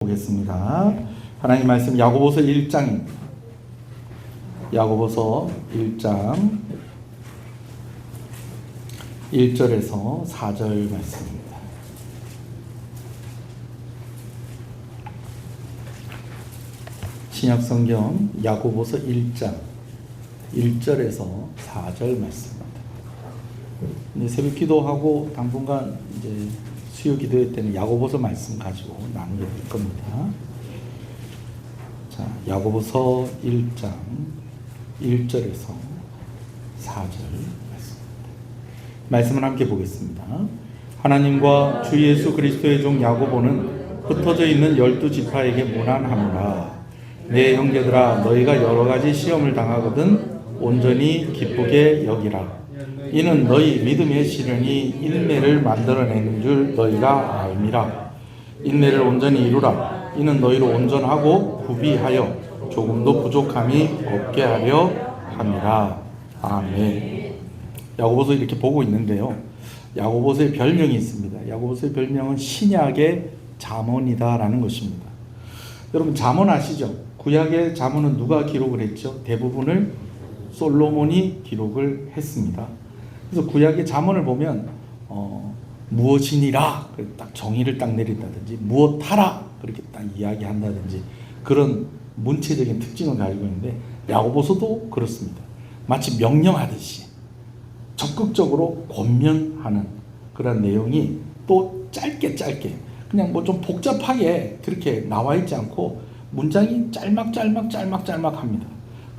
보겠습니다. 하나님 말씀 야고보서 1장입니다. 야고보서 1장 1절에서 4절 말씀입니다. 신약성경 야고보서 1장 1절에서 4절 말씀입니다. 이제 새벽 기도하고 당분간 이제 수요 기도회 때는 야고보서 말씀 가지고 나누게 될 겁니다. 자, 야고보서 1장 1절에서 4절 말씀을 함께 보겠습니다. 하나님과 주 예수 그리스도의 종 야고보는 흩어져 있는 12지파에게 문안하노라. 내 형제들아, 너희가 여러 가지 시험을 당하거든 온전히 기쁘게 여기라. 이는 너희 믿음의 시련이 인내를 만들어내는 줄 너희가 알미라. 인내를 온전히 이루라. 이는 너희로 온전하고 구비하여 조금도 부족함이 없게 하려 함이라. 아멘. 야고보서 이렇게 보고 있는데요, 야고보서의 별명이 있습니다. 야고보서의 별명은 신약의 잠언이다라는 것입니다. 여러분, 잠언 아시죠? 구약의 잠언은 누가 기록을 했죠? 대부분을 솔로몬이 기록을 했습니다. 그래서 구약의 잠언을 보면 무엇이니라 딱 정의를 딱 내린다든지 무엇하라 그렇게 딱 이야기한다든지 그런 문체적인 특징을 가지고 있는데, 야고보서도 그렇습니다. 마치 명령하듯이 적극적으로 권면하는 그런 내용이 또 짧게 그냥 뭐 좀 복잡하게 그렇게 나와 있지 않고 문장이 짤막합니다.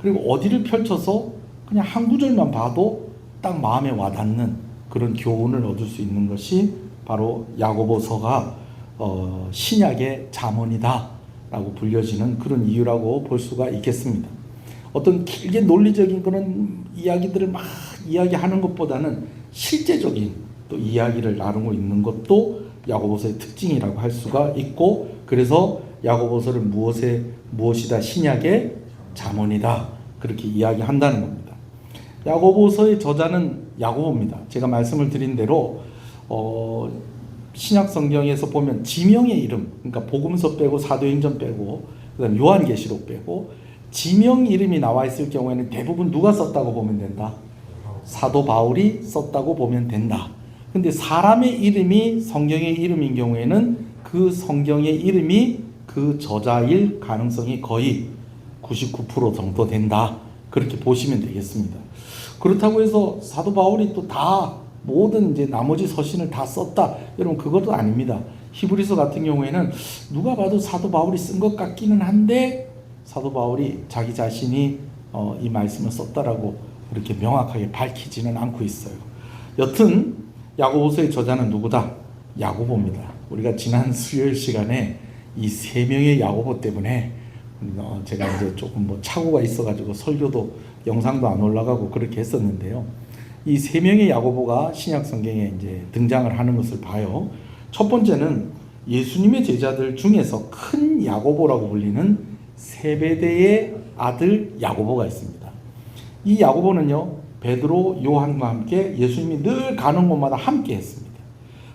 그리고 어디를 펼쳐서 그냥 한 구절만 봐도 딱 마음에 와닿는 그런 교훈을 얻을 수 있는 것이 바로 야고보서가 신약의 잠언이다 라고 불려지는 그런 이유라고 볼 수가 있겠습니다. 어떤 길게 논리적인 그런 이야기들을 막 이야기하는 것보다는 실제적인 또 이야기를 나누고 있는 것도 야고보서의 특징이라고 할 수가 있고, 그래서 야고보서를 무엇이다? 신약의 잠언이다 그렇게 이야기한다는 겁니다. 야고보서의 저자는 야고보입니다. 제가 말씀을 드린 대로 신약 성경에서 보면 지명의 이름, 그러니까 복음서 빼고 사도행전 빼고 그다음 요한계시록 빼고 지명 이름이 나와 있을 경우에는 대부분 누가 썼다고 보면 된다? 사도 바울이 썼다고 보면 된다. 근데 사람의 이름이 성경의 이름인 경우에는 그 성경의 이름이 그 저자일 가능성이 거의 99% 정도 된다. 그렇게 보시면 되겠습니다. 그렇다고 해서 사도 바울이 또 다 모든 이제 나머지 서신을 다 썼다, 여러분 그것도 아닙니다. 히브리서 같은 경우에는 누가 봐도 사도 바울이 쓴 것 같기는 한데 사도 바울이 자기 자신이 이 말씀을 썼다라고 그렇게 명확하게 밝히지는 않고 있어요. 여튼 야고보서의 저자는 누구다? 야고보입니다. 우리가 지난 수요일 시간에 이 세 명의 야고보 때문에 제가 이제 조금 뭐 착오가 있어가지고 설교도 영상도 안 올라가고 그렇게 했었는데요. 이 세 명의 야고보가 신약 성경에 이제 등장을 하는 것을 봐요. 첫 번째는 예수님의 제자들 중에서 큰 야고보라고 불리는 세베대의 아들 야고보가 있습니다. 이 야고보는요, 베드로, 요한과 함께 예수님이 늘 가는 곳마다 함께 했습니다.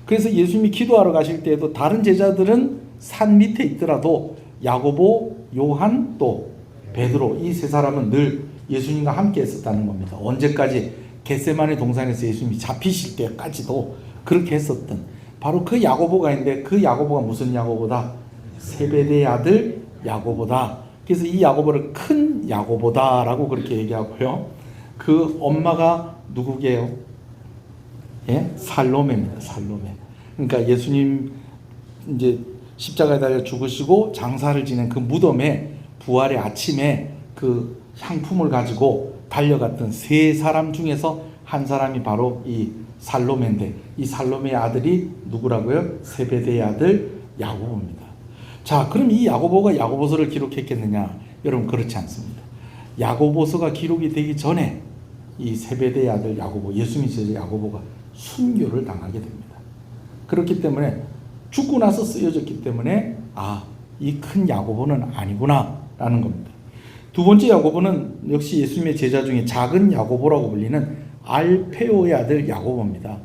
그래서 예수님이 기도하러 가실 때에도 다른 제자들은 산 밑에 있더라도 야고보, 요한, 또 베드로, 이 세 사람은 늘 예수님과 함께 했었다는 겁니다. 언제까지? 겟세마네 동산에서 예수님이 잡히실 때까지도 그렇게 했었던 바로 그 야고보가 있는데, 그 야고보가 무슨 야고보다? 세베대의 아들 야고보다. 그래서 이 야고보를 큰 야고보다라고 그렇게 얘기하고요. 그 엄마가 누구게요? 예? 살로메입니다. 살로메. 그러니까 예수님 이제 십자가에 달려 죽으시고 장사를 지낸 그 무덤에 부활의 아침에 그 향품을 가지고 달려갔던 세 사람 중에서 한 사람이 바로 이 살로메인데, 이 살로메의 아들이 누구라고요? 세베대의 아들 야고보입니다. 자, 그럼 이 야고보가 야고보서를 기록했겠느냐? 여러분, 그렇지 않습니다. 야고보서가 기록이 되기 전에 이 세베대의 아들 야고보, 예수님의 제자 야고보가 순교를 당하게 됩니다. 그렇기 때문에 죽고 나서 쓰여졌기 때문에 이 큰 야고보는 아니구나 라는 겁니다. 두 번째 야고보는 역시 예수님의 제자 중에 작은 야고보라고 불리는 알페오의 아들 야고보입니다.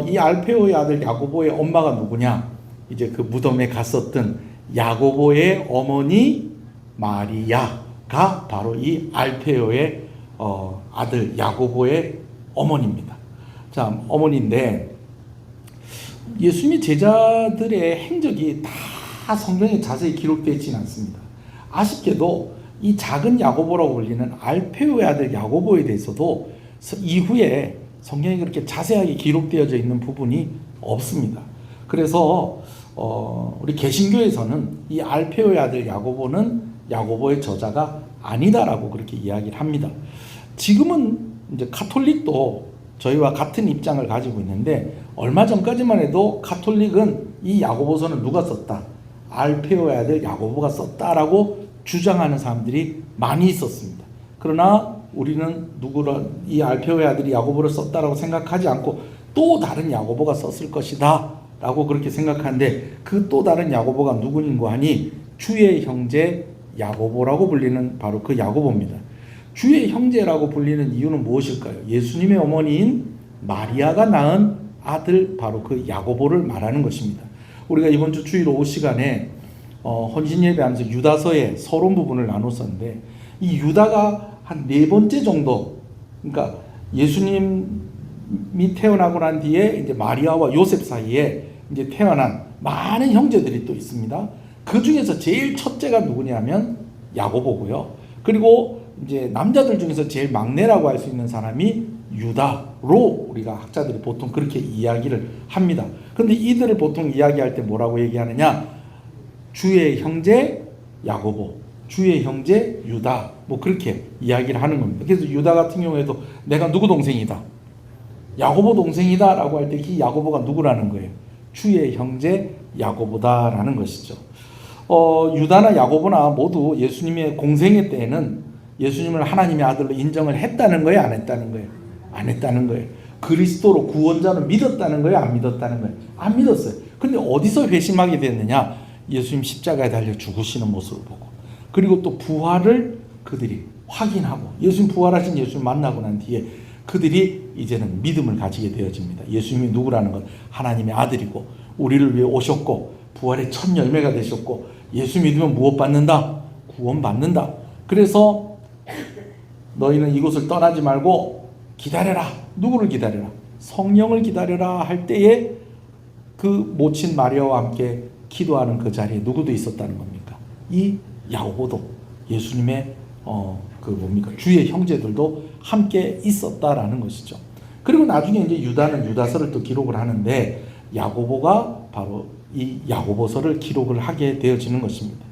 이 알페오의 아들 야고보의 엄마가 누구냐? 이제 그 무덤에 갔었던 야고보의 어머니 마리아가 바로 이 알페오의 아들 야고보의 어머니입니다. 자, 어머니인데 예수님의 제자들의 행적이 다 성경에 자세히 기록되어 있지는 않습니다. 아쉽게도 이 작은 야고보라고 불리는 알페오의 아들 야고보에 대해서도 이후에 성경에 그렇게 자세하게 기록되어져 있는 부분이 없습니다. 그래서 우리 개신교에서는 이 알페오의 아들 야고보는 야고보의 저자가 아니다라고 그렇게 이야기를 합니다. 지금은 이제 가톨릭도 저희와 같은 입장을 가지고 있는데 얼마 전까지만 해도 가톨릭은 이 야고보서는 누가 썼다? 알페오의 아들 야고보가 썼다라고 주장하는 사람들이 많이 있었습니다. 그러나 우리는 이 알페오의 아들이 야고보를 썼다라고 생각하지 않고 또 다른 야고보가 썼을 것이다 라고 그렇게 생각하는데 그 또 다른 야고보가 누구인고 하니 주의 형제 야고보라고 불리는 바로 그 야고보입니다. 주의 형제라고 불리는 이유는 무엇일까요? 예수님의 어머니인 마리아가 낳은 아들 바로 그 야고보를 말하는 것입니다. 우리가 이번 주 주일 오후 시간에 헌신 예배하면서 유다서의 서론 부분을 나눴었는데 이 유다가 한 4번째 정도, 그러니까 예수님이 태어나고 난 뒤에 이제 마리아와 요셉 사이에 이제 태어난 많은 형제들이 또 있습니다. 그 중에서 제일 첫째가 누구냐면 야고보고요. 그리고 이제 남자들 중에서 제일 막내라고 할 수 있는 사람이 유다로 우리가 학자들이 보통 그렇게 이야기를 합니다. 그런데 이들을 보통 이야기할 때 뭐라고 얘기하느냐? 주의 형제 야고보, 주의 형제 유다, 뭐 그렇게 이야기를 하는 겁니다. 그래서 유다 같은 경우에도 내가 누구 동생이다, 야고보 동생이다 라고 할 때 이 야고보가 누구라는 거예요? 주의 형제 야고보다라는 것이죠. 유다나 야고보나 모두 예수님의 공생애 때에는 예수님을 하나님의 아들로 인정을 했다는 거예요? 안 했다는 거예요? 안 했다는 거예요. 그리스도로 구원자로 믿었다는 거예요? 안 믿었다는 거예요? 안 믿었어요. 근데 어디서 회심하게 됐느냐? 예수님 십자가에 달려 죽으시는 모습을 보고, 그리고 또 부활을 그들이 확인하고, 예수님 부활하신 예수님 만나고 난 뒤에 그들이 이제는 믿음을 가지게 되어집니다. 예수님이 누구라는 건 하나님의 아들이고 우리를 위해 오셨고 부활의 첫 열매가 되셨고, 예수 믿으면 무엇 받는다? 구원 받는다. 그래서 너희는 이곳을 떠나지 말고 기다려라. 누구를 기다려라? 성령을 기다려라 할 때에 그 모친 마리아와 함께 기도하는 그 자리에 누구도 있었다는 겁니까? 이 야고보도 예수님의 주의 형제들도 함께 있었다라는 것이죠. 그리고 나중에 이제 유다는 유다서를 또 기록을 하는데 야고보가 바로 이 야고보서를 기록을 하게 되어지는 것입니다.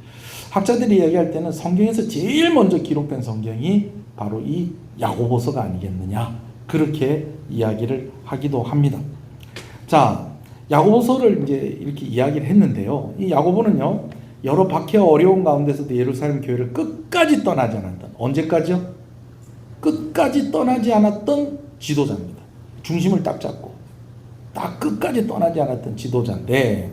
학자들이 이야기할 때는 성경에서 제일 먼저 기록된 성경이 바로 이 야고보서가 아니겠느냐, 그렇게 이야기를 하기도 합니다. 자, 야고보서를 이제 이렇게 이야기를 했는데요. 이 야고보는요, 여러 박해와 어려운 가운데서도 예루살렘 교회를 끝까지 떠나지 않았던, 언제까지요? 끝까지 떠나지 않았던 지도자입니다. 중심을 딱 잡고 딱 끝까지 떠나지 않았던 지도자인데,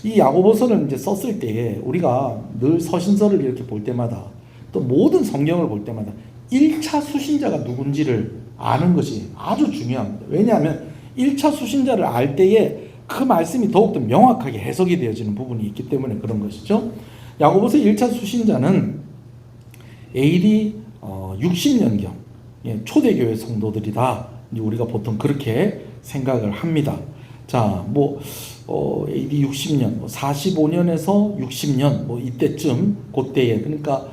이 야고보서를 이제 썼을 때에 우리가 늘 서신서를 이렇게 볼 때마다 또 모든 성경을 볼 때마다 1차 수신자가 누군지를 아는 것이 아주 중요합니다. 왜냐하면 1차 수신자를 알 때에 그 말씀이 더욱더 명확하게 해석이 되어지는 부분이 있기 때문에 그런 것이죠. 야고보서 1차 수신자는 AD 60년경 초대교회 성도들이다. 우리가 보통 그렇게 생각을 합니다. 자, AD 60년, 45년에서 60년, 이때쯤, 그때에, 그러니까,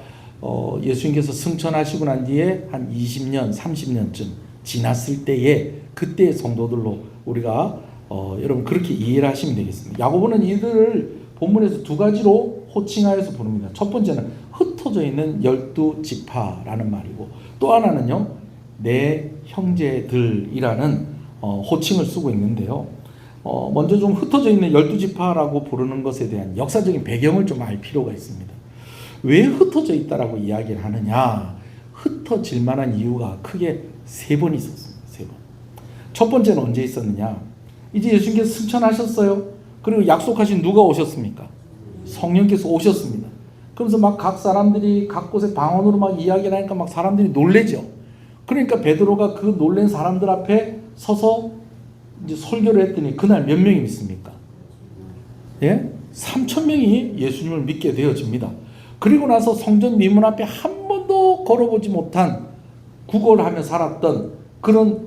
예수님께서 승천하시고 난 뒤에 한 20년, 30년쯤 지났을 때에, 그때의 성도들로 우리가, 여러분 그렇게 이해를 하시면 되겠습니다. 야고보는 이들을 본문에서 두 가지로 호칭하여서 부릅니다. 첫 번째는 흩어져 있는 12지파라는 말이고, 또 하나는요, 내 형제들이라는 호칭을 쓰고 있는데요. 먼저 좀 흩어져 있는 12지파라고 부르는 것에 대한 역사적인 배경을 좀 알 필요가 있습니다. 왜 흩어져 있다라고 이야기를 하느냐? 흩어질 만한 이유가 크게 3번 있었습니다. 3번. 첫 번째는 언제 있었느냐? 이제 예수님께서 승천하셨어요. 그리고 약속하신 누가 오셨습니까? 성령께서 오셨습니다. 그러면서 막 각 사람들이 각 곳에 방언으로 막 이야기를 하니까 막 사람들이 놀래죠. 그러니까 베드로가 그 놀란 사람들 앞에 서서 이제 설교를 했더니 그날 몇 명이 믿습니까? 예? 3,000명이 예수님을 믿게 되어집니다. 그리고 나서 성전 미문 앞에 한 번도 걸어보지 못한 구걸하며 살았던 그런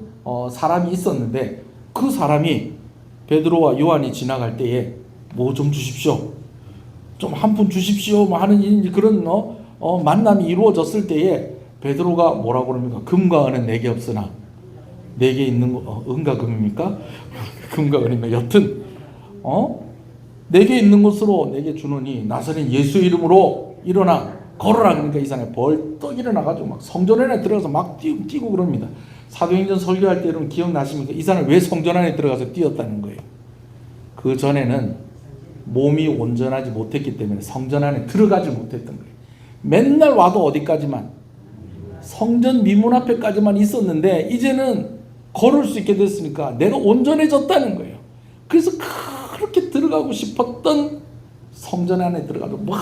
사람이 있었는데, 그 사람이 베드로와 요한이 지나갈 때에 뭐 좀 주십시오, 좀 한 푼 주십시오 뭐 하는 그런 만남이 이루어졌을 때에 베드로가 뭐라고 그럽니까? 금과 은은 내게 없으나 내게 있는 거, 은과 금입니까? 금과 은이면 여튼 내게 있는 것으로 내게 주노니 나사렛 예수 이름으로 일어나 걸어라. 그러니까 이 사람이 벌떡 일어나가지고 막 성전 안에 들어가서 막 뛰고 그럽니다. 사도행전 설교할 때 여러분 기억나십니까? 이 사람이 왜 성전 안에 들어가서 뛰었다는 거예요? 그 전에는 몸이 온전하지 못했기 때문에 성전 안에 들어가지 못했던 거예요. 맨날 와도 어디까지만, 성전 미문 앞에까지만 있었는데 이제는 걸을 수 있게 됐으니까 내가 온전해졌다는 거예요. 그래서 그렇게 들어가고 싶었던 성전 안에 들어가서 막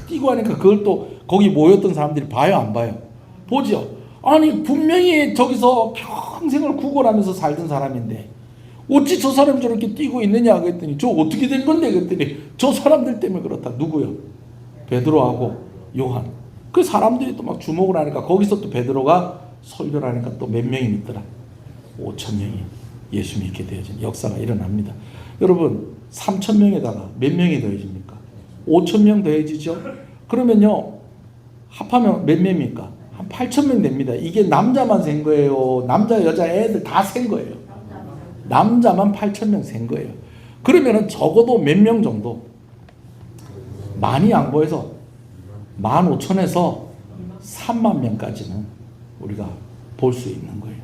뛰고 하니까 그걸 또 거기 모였던 사람들이 봐요, 안 봐요? 보죠. 아니 분명히 저기서 평생을 구걸하면서 살던 사람인데 어찌 저 사람이 저렇게 뛰고 있느냐 그랬더니 저 어떻게 된 건데 그랬더니 저 사람들 때문에 그렇다. 누구요? 베드로하고 요한. 그 사람들이 또 막 주목을 하니까 거기서 또 베드로가 설교를 하니까 또 몇 명이 믿더라? 5,000명이 예수 믿게 되어진 역사가 일어납니다. 여러분 3,000명에다가 몇 명이 더해집니까? 5,000명 더해지죠? 그러면요 합하면 몇 명입니까? 한 8,000명 됩니다. 이게 남자만 센 거예요? 남자 여자 애들 다 센 거예요? 남자만 8,000명 센 거예요. 그러면은 적어도 몇 명 정도 많이 양보해서 15,000에서 3만 명까지는 우리가 볼 수 있는 거예요.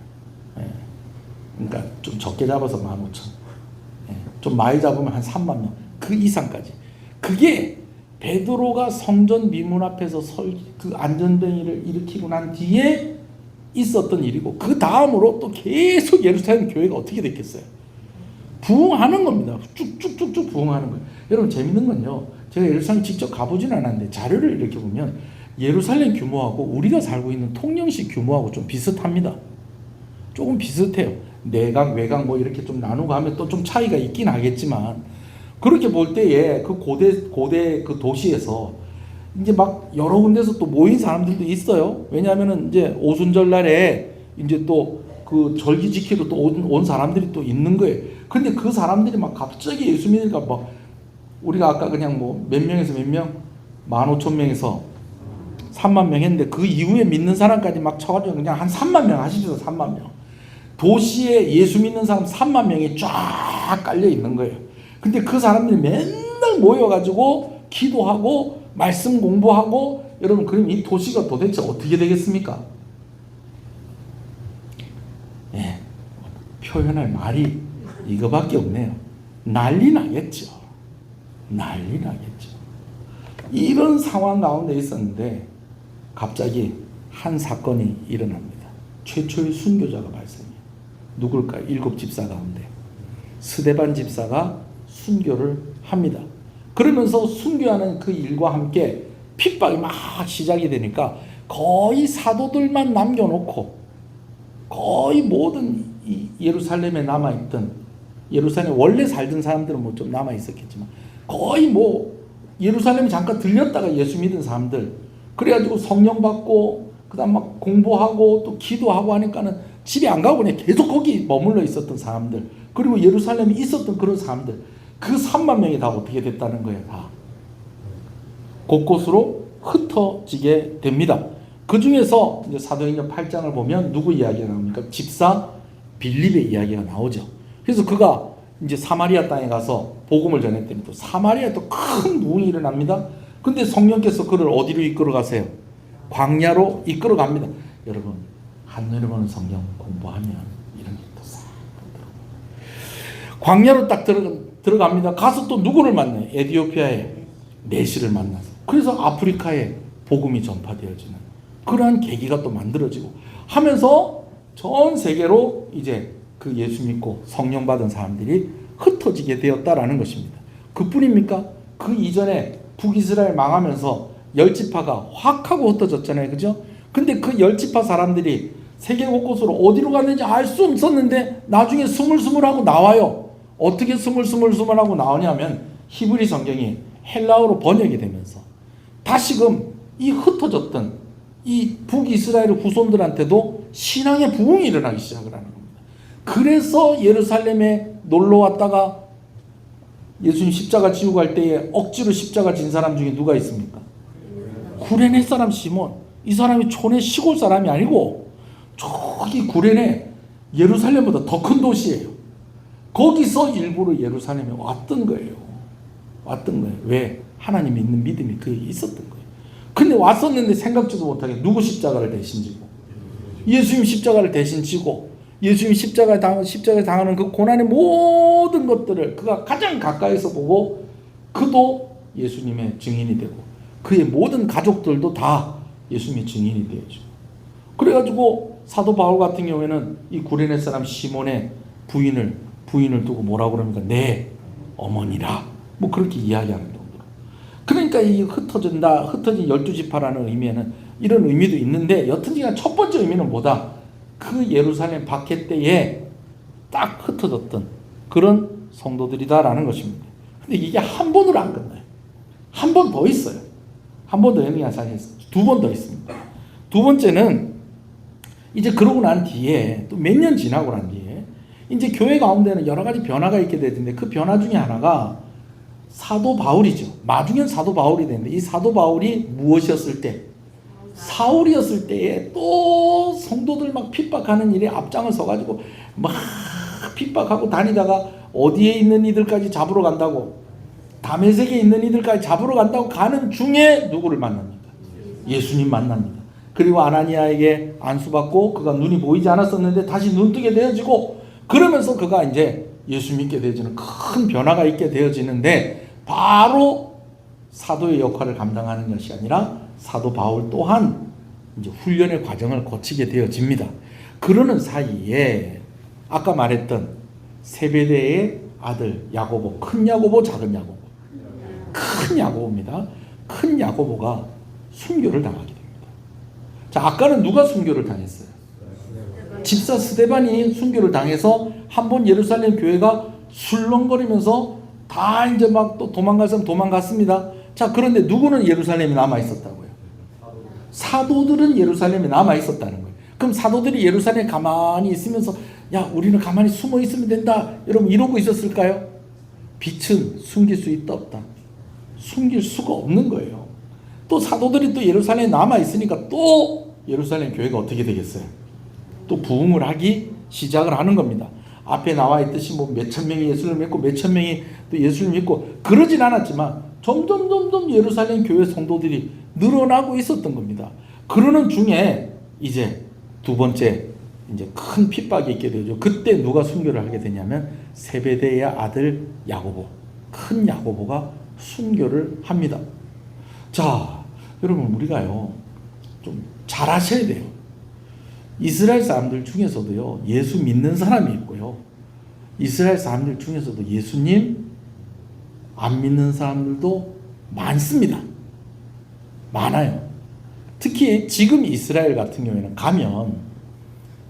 그러니까 좀 적게 잡아서 15,000, 좀 많이 잡으면 한 3만 명, 그 이상까지. 그게 베드로가 성전 미문 앞에서 그 안전뱅이를 일으키고 난 뒤에 있었던 일이고, 그 다음으로 또 계속 예루살렘 교회가 어떻게 됐겠어요? 부흥하는 겁니다. 쭉쭉쭉쭉 부흥하는 거예요. 여러분 재밌는 건요, 제가 예루살렘 직접 가보진 않았는데 자료를 이렇게 보면 예루살렘 규모하고 우리가 살고 있는 통영시 규모하고 좀 비슷합니다. 조금 비슷해요. 내각, 외각 뭐 이렇게 좀 나누고 하면 또 좀 차이가 있긴 하겠지만, 그렇게 볼 때에 그 고대 그 도시에서 이제 막 여러 군데서 또 모인 사람들도 있어요. 왜냐하면은 이제 오순절 날에 이제 또 그 절기 지키러 또 온 사람들이 또 있는 거예요. 근데 그 사람들이 막 갑자기 예수 믿으니까 막 우리가 아까 그냥 뭐 몇 명에서 몇 명? 15,000명에서 3만 명 했는데 그 이후에 믿는 사람까지 막 쳐가지고 그냥 한 3만 명 하시죠. 3만 명. 도시에 예수 믿는 사람 3만 명이 쫙 깔려 있는 거예요. 근데 그 사람들이 맨날 모여가지고 기도하고 말씀 공부하고, 여러분 그럼 이 도시가 도대체 어떻게 되겠습니까? 표현할 말이 이거밖에 없네요. 난리 나겠죠. 난리 나겠죠. 이런 상황 가운데 있었는데 갑자기 한 사건이 일어납니다. 최초의 순교자가 발생해요. 누굴까요? 7 집사 가운데 스데반 집사가 순교를 합니다. 그러면서 순교하는 그 일과 함께 핍박이 막 시작이 되니까 거의 사도들만 남겨놓고 거의 모든 이 예루살렘에 남아있던, 예루살렘에 원래 살던 사람들은 뭐 좀 남아있었겠지만 거의 뭐 예루살렘에 잠깐 들렸다가 예수 믿은 사람들, 그래가지고 성령 받고 그 다음 막 공부하고 또 기도하고 하니까는 집에 안 가고 그냥 계속 거기 머물러 있었던 사람들, 그리고 예루살렘에 있었던 그런 사람들, 그 3만 명이 다 어떻게 됐다는 거예요. 다 곳곳으로 흩어지게 됩니다. 그 중에서 이제 사도행전 8장을 보면 누구 이야기가 나옵니까? 집사 빌립의 이야기가 나오죠. 그래서 그가 이제 사마리아 땅에 가서 복음을 전했더니 또 사마리아에 또 큰 부흥이 일어납니다. 근데 성령께서 그를 어디로 이끌어 가세요? 광야로 이끌어 갑니다. 여러분 한눈에 보는 성경 공부하면 이런 게 또 싹 들어가요. 광야로 딱 들어갑니다. 가서 또 누구를 만나요? 에티오피아의 내시를 만나서, 그래서 아프리카에 복음이 전파되어지는 그러한 계기가 또 만들어지고 하면서 전 세계로 이제 그 예수 믿고 성령 받은 사람들이 흩어지게 되었다라는 것입니다. 그뿐입니까? 그 이전에 북이스라엘 망하면서 10지파가 확 하고 흩어졌잖아요. 그죠? 근데 그 10지파 사람들이 세계 곳곳으로 어디로 갔는지 알 수 없었는데 나중에 스물스물하고 나와요. 어떻게 스물스물하고 나오냐면 히브리 성경이 헬라어로 번역이 되면서 다시금 이 흩어졌던 이 북이스라엘 후손들한테도 신앙의 부흥이 일어나기 시작을 하는 겁니다. 그래서 예루살렘에 놀러 왔다가 예수님 십자가 지고 갈 때에 억지로 십자가 진 사람 중에 누가 있습니까? 구레네 사람 시몬. 이 사람이 촌의 시골 사람이 아니고 저기 구레네 예루살렘보다 더 큰 도시예요. 거기서 일부러 예루살렘에 왔던 거예요. 왜? 하나님이 있는 믿음이 그에 있었던 거예요. 근데 왔었는데 생각지도 못하게 누구 십자가를 대신 지고 예수님 십자가를 대신 지고 예수님 십자가에 당하는 그 고난의 모든 것들을 그가 가장 가까이서 보고 그도 예수님의 증인이 되고 그의 모든 가족들도 다 예수님의 증인이 되어지고 그래가지고 사도 바울 같은 경우에는 이 구레네 사람 시몬의 부인을 두고 뭐라고 그럽니까? 내 어머니라 뭐 그렇게 이야기하는 정도로. 그러니까 이 흩어진 12지파라는 의미에는 이런 의미도 있는데 여튼지간 첫 번째 의미는 뭐다? 그 예루살렘 박해 때에 딱 흩어졌던 그런 성도들이다라는 것입니다. 근데 이게 한 번으로 안 끝나요. 한 번 더 있어요. 한 번 더 의미가 사실은 두 번 더 있습니다. 두 번째는 이제 그러고 난 뒤에 또 몇 년 지나고 난 뒤에 이제 교회 가운데는 여러 가지 변화가 있게 되는데 그 변화 중에 하나가 사도 바울이죠. 나중엔 사도 바울이 되는데 이 사도 바울이 무엇이었을 때? 사울이었을 때에 또 성도들 막 핍박하는 일에 앞장을 서가지고 막 핍박하고 다니다가 어디에 있는 이들까지 잡으러 간다고 다메섹에 있는 이들까지 잡으러 간다고 가는 중에 누구를 만납니까? 예수님 만납니다. 그리고 아나니아에게 안수받고 그가 눈이 보이지 않았었는데 다시 눈뜨게 되어지고 그러면서 그가 이제 예수 믿게 되어지는 큰 변화가 있게 되어지는데 바로 사도의 역할을 감당하는 것이 아니라 사도 바울 또한 이제 훈련의 과정을 거치게 되어집니다. 그러는 사이에 아까 말했던 세베대의 아들 야고보, 큰 야고보, 작은 야고보, 큰 야고보입니다. 큰 야고보가 순교를 당하게 됩니다. 자, 아까는 누가 순교를 당했어요? 집사 스데반이 순교를 당해서 한번 예루살렘 교회가 술렁거리면서 다 이제 막 또 도망갈 사람 도망갔습니다. 자, 그런데 누구는 예루살렘에 남아 있었다고요? 사도들은 예루살렘에 남아 있었다는 거예요. 그럼 사도들이 예루살렘에 가만히 있으면서 야, 우리는 가만히 숨어 있으면 된다. 여러분 이러고 있었을까요? 빛은 숨길 수 있다 없다. 숨길 수가 없는 거예요. 또 사도들이 또 예루살렘에 남아 있으니까 또 예루살렘 교회가 어떻게 되겠어요? 또 부흥을 하기 시작을 하는 겁니다. 앞에 나와 있듯이 뭐 몇천 명이 예수를 믿고 몇천 명이 또 예수를 믿고 그러진 않았지만 점점 예루살렘 교회 성도들이 늘어나고 있었던 겁니다. 그러는 중에 이제 두 번째 이제 큰 핍박이 있게 되죠. 그때 누가 순교를 하게 되냐면 세베대의 아들 야고보, 큰 야고보가 순교를 합니다. 자, 여러분 우리가요 좀 잘 아셔야 돼요. 이스라엘 사람들 중에서도요 예수 믿는 사람이 있고요 이스라엘 사람들 중에서도 예수님 안 믿는 사람들도 많습니다. 많아요. 특히 지금 이스라엘 같은 경우에는 가면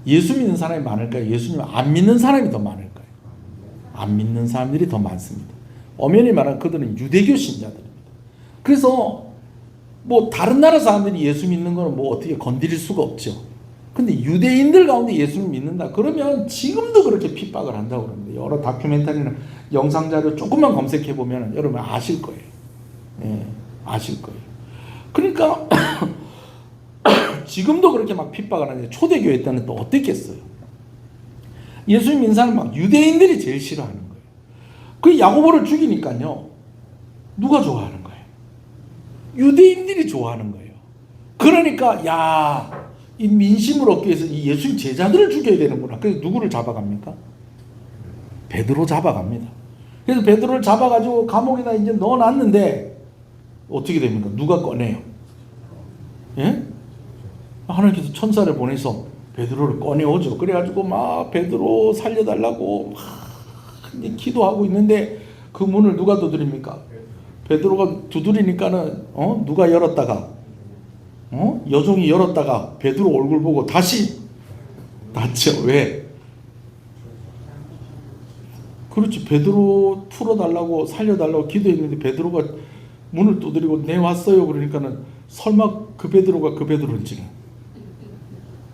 예수 믿는 사람이 많을까요? 예수님 안 믿는 사람이 더 많을까요? 안 믿는 사람들이 더 많습니다. 엄연히 말하면 그들은 유대교 신자들입니다. 그래서 뭐 다른 나라 사람들이 예수 믿는 거는 뭐 어떻게 건드릴 수가 없죠. 근데 유대인들 가운데 예수를 믿는다 그러면 지금도 그렇게 핍박을 한다고 그럽니다. 여러 다큐멘터리나 영상 자료 조금만 검색해 보면 여러분 아실 거예요. 예, 아실 거예요. 그러니까 지금도 그렇게 막 핍박을 하는데 초대교회 때는 또 어땠겠어요? 예수 믿는 사람 막 유대인들이 제일 싫어하는 거예요. 그 야고보를 죽이니까요 누가 좋아하는 거예요? 유대인들이 좋아하는 거예요. 그러니까 야, 이 민심을 얻기 위해서 이 예수님 제자들을 죽여야 되는구나. 그래서 누구를 잡아갑니까? 베드로 잡아갑니다. 그래서 베드로를 잡아가지고 감옥에다 이제 넣어놨는데 어떻게 됩니까? 누가 꺼내요? 예? 하나님께서 천사를 보내서 베드로를 꺼내오죠. 그래가지고 막 베드로 살려달라고 막 이제 기도하고 있는데 그 문을 누가 두드립니까? 베드로가 두드리니까는 누가 열었다가 여종이 열었다가 베드로 얼굴 보고 다시 닫죠. 왜? 그렇지. 베드로 풀어달라고 살려달라고 기도했는데 베드로가 문을 두드리고 네 왔어요. 그러니까는 설마 그 베드로가 그 베드로인지는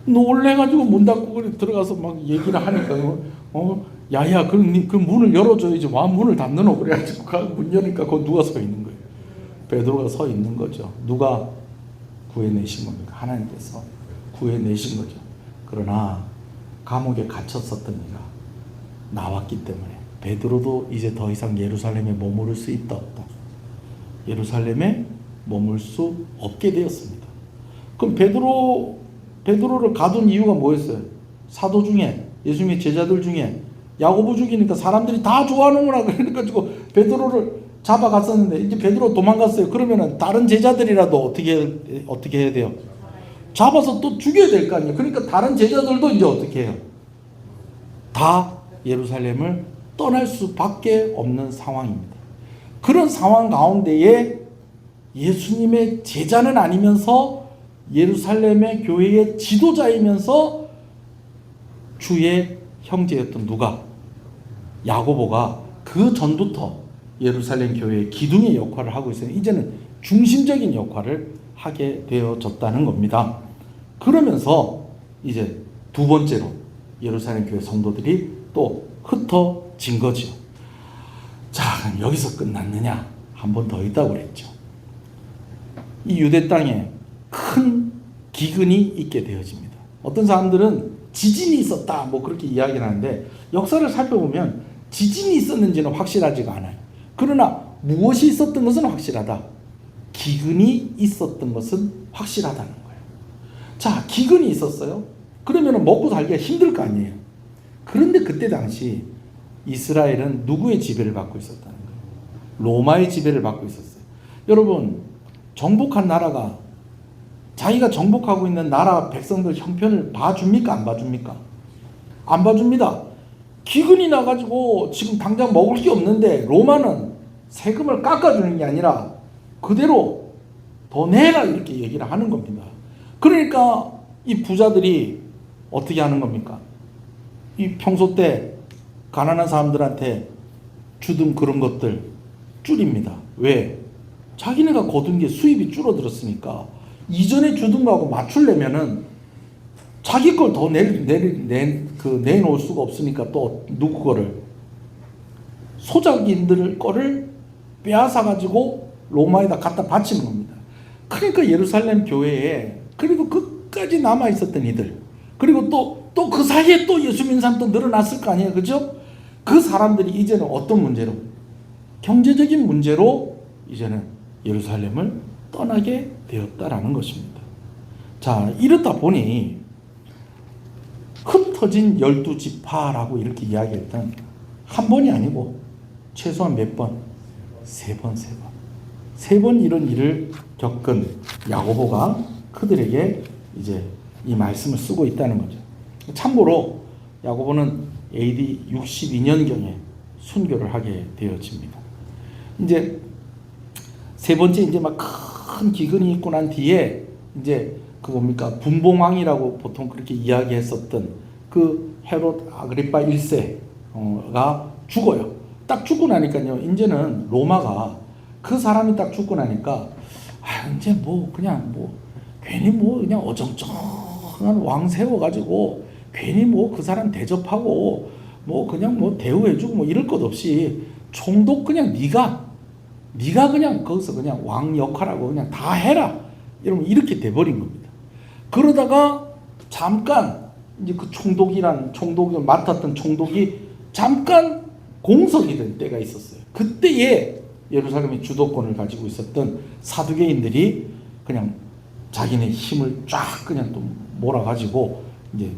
놀래가지고 문 닫고 그래 들어가서 막 얘기를 하니까 야야 그 문을 열어줘야지 와 문을 닫는 그래가지고 문 여니까 거기 누가 서 있는 거예요. 베드로가 서 있는 거죠. 누가 구해내신 겁니까? 하나님께서 구해내신 거죠. 그러나 감옥에 갇혔었던 이가 나왔기 때문에 베드로도 이제 더 이상 예루살렘에 머무를 수 있다 없다. 예루살렘에 머물 수 없게 되었습니다. 그럼 베드로를 가둔 이유가 뭐였어요? 사도 중에 예수님의 제자들 중에 야고보 죽이니까 사람들이 다 좋아하는구나 그래가지고 베드로를 잡아갔었는데 이제 베드로 도망갔어요. 그러면은 다른 제자들이라도 어떻게 해야 돼요? 잡아서 또 죽여야 될 거 아니에요. 그러니까 다른 제자들도 이제 어떻게 해요? 다 예루살렘을 떠날 수밖에 없는 상황입니다. 그런 상황 가운데에 예수님의 제자는 아니면서 예루살렘의 교회의 지도자이면서 주의 형제였던 누가? 야고보가 그 전부터 예루살렘 교회의 기둥의 역할을 하고 있어요. 이제는 중심적인 역할을 하게 되어졌다는 겁니다. 그러면서 이제 두 번째로 예루살렘 교회 성도들이 또 흩어진 거죠. 자, 그럼 여기서 끝났느냐? 한 번 더 있다고 그랬죠. 이 유대 땅에 큰 기근이 있게 되어집니다. 어떤 사람들은 지진이 있었다 뭐 그렇게 이야기를 하는데 역사를 살펴보면 지진이 있었는지는 확실하지가 않아요. 그러나 무엇이 있었던 것은 확실하다. 기근이 있었던 것은 확실하다는 거예요. 자, 기근이 있었어요. 그러면 먹고 살기가 힘들 거 아니에요. 그런데 그때 당시 이스라엘은 누구의 지배를 받고 있었다는 거예요? 로마의 지배를 받고 있었어요. 여러분, 정복한 나라가 자기가 정복하고 있는 나라 백성들 형편을 봐줍니까? 안 봐줍니까? 안 봐줍니다. 기근이 나가지고 지금 당장 먹을 게 없는데 로마는 세금을 깎아주는 게 아니라 그대로 더 내라 이렇게 얘기를 하는 겁니다. 그러니까 이 부자들이 어떻게 하는 겁니까? 이 평소 때 가난한 사람들한테 주던 그런 것들 줄입니다. 왜? 자기네가 거둔 게 수입이 줄어들었으니까 이전에 주던 거하고 맞추려면은 자기 걸 더 내놓을 수가 없으니까 또 누구 거를 소작인들 거를 빼앗아 가지고 로마에다 갖다 바치는 겁니다. 그러니까 예루살렘 교회에 그리고 끝까지 남아 있었던 이들 그리고 또 그 사이에 또 예수 믿는 사람 또 늘어났을 거 아니에요, 그죠? 그 사람들이 이제는 어떤 문제로 경제적인 문제로 이제는 예루살렘을 떠나게 되었다라는 것입니다. 자, 이렇다 보니 흩어진 12지파라고 이렇게 이야기했던 한 번이 아니고 최소한 몇 번? 세 번 이런 일을 겪은 야고보가 그들에게 이제 이 말씀을 쓰고 있다는 거죠. 참고로 야고보는 AD 62년경에 순교를 하게 되어집니다. 이제 세 번째 이제 막 큰 기근이 있고 난 뒤에 이제 그 뭡니까 분봉왕이라고 보통 그렇게 이야기했었던 그 헤롯 아그리파 1세가 죽어요. 딱 죽고 나니까요. 이제는 로마가 그 사람이 딱 죽고 나니까 이제 뭐 그냥 뭐 괜히 뭐 그냥 어정쩡한 왕 세워가지고 괜히 뭐 그 사람 대접하고 뭐 그냥 뭐 대우해주고 뭐 이럴 것 없이 총독 그냥 네가 그냥 거기서 그냥 왕 역할하고 그냥 다 해라. 이러면 이렇게 돼버린 겁니다. 그러다가 잠깐 이제 그 총독을 맡았던 총독이 잠깐 공석이 된 때가 있었어요. 그때에 예루살렘의 주도권을 가지고 있었던 사두개인들이 그냥 자기네 힘을 쫙 그냥 또 몰아가지고 이제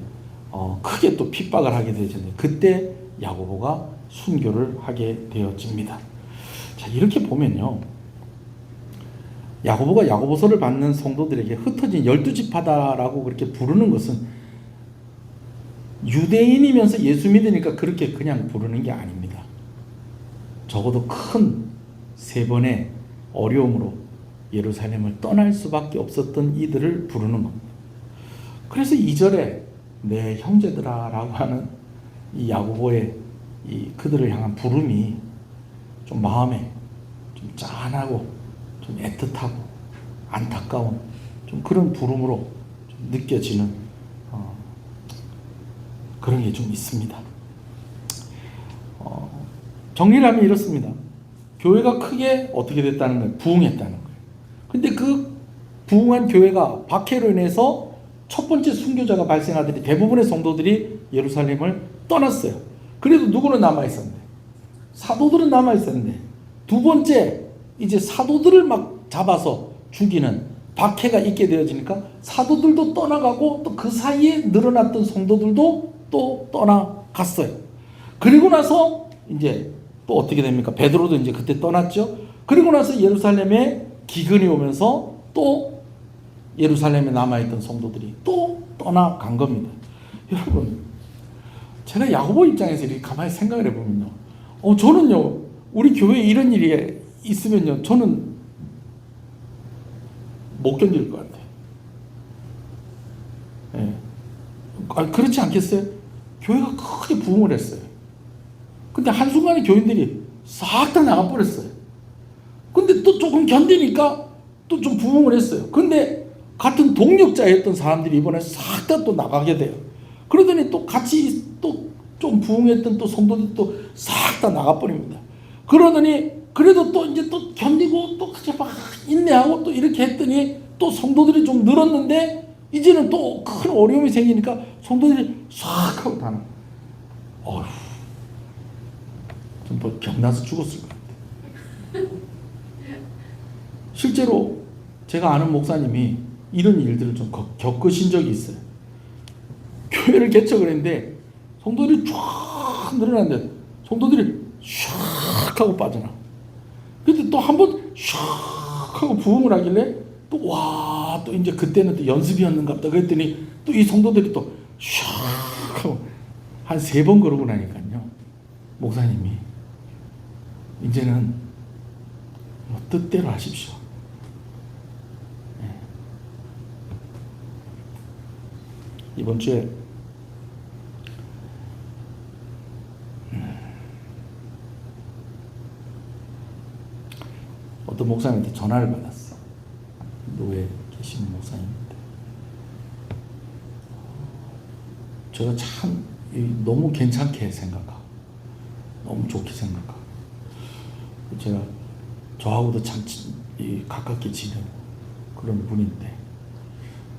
크게 또 핍박을 하게 되었는데 그때 야고보가 순교를 하게 되어집니다. 자, 이렇게 보면요. 야고보가 야고보서를 받는 성도들에게 흩어진 12지파다라고 그렇게 부르는 것은 유대인이면서 예수 믿으니까 그렇게 그냥 부르는 게 아닙니다. 적어도 큰 세 번의 어려움으로 예루살렘을 떠날 수밖에 없었던 이들을 부르는 겁니다. 그래서 2절에 내 형제들아라고 하는 이 야고보의 이 그들을 향한 부름이 좀 마음에 좀 짠하고 좀 애틋하고 안타까운 좀 그런 부름으로 좀 느껴지는 그런 게 좀 있습니다. 정리를 하면 이렇습니다. 교회가 크게 어떻게 됐다는 거예요? 부흥했다는 거예요. 근데 그 부흥한 교회가 박해로 인해서 첫 번째 순교자가 발생하더니 대부분의 성도들이 예루살렘을 떠났어요. 그래도 누구는 남아있었는데? 사도들은 남아있었는데 두 번째 이제 사도들을 막 잡아서 죽이는 박해가 있게 되어지니까 사도들도 떠나가고 또 그 사이에 늘어났던 성도들도 또 떠나갔어요. 그리고 나서 이제 또 어떻게 됩니까? 베드로도 이제 그때 떠났죠. 그리고 나서 예루살렘에 기근이 오면서 또 예루살렘에 남아있던 성도들이 또 떠나간 겁니다. 여러분, 제가 야고보 입장에서 이렇게 가만히 생각을 해보면요, 저는요, 우리 교회에 이런 일이 있으면요, 저는 못 견딜 것 같아요. 네. 그렇지 않겠어요? 교회가 크게 부흥을 했어요. 근데 한순간에 교인들이 싹 다 나가버렸어요. 근데 또 조금 견디니까 또 좀 부흥을 했어요. 근데 같은 동력자였던 사람들이 이번에 싹 다 또 나가게 돼요. 그러더니 또 같이 또 좀 부흥했던 또 성도들이 또 싹 다 나가버립니다. 그러더니 그래도 또 이제 또 견디고 또 막 인내하고 또 이렇게 했더니 또 성도들이 좀 늘었는데 이제는 또 큰 어려움이 생기니까 성도들이 싹 하고 다 나가. 어휴, 좀 뭐 병나서 죽었을 것 같아요. 실제로 제가 아는 목사님이 이런 일들을 좀 겪으신 적이 있어요. 교회를 개척을 했는데 성도들이 쫙 늘어났는데 성도들이 샥 하고 빠져나. 근데 또 한 번 샥 하고 부흥을 하길래 또 와, 또 이제 그때는 또 연습이었는가 보다 그랬더니 또 이 성도들이 또 샥 하고 한 3번 그러고 나니까요, 목사님이 이제는 뭐 뜻대로 하십시오. 네. 이번 주에 어떤 목사님한테 전화를 받았어. 노회에 계시는 목사님인데 제가 참 너무 괜찮게 생각하고 너무 좋게 생각하고 제가 저하고도 참 가깝게 지내고 그런 분인데,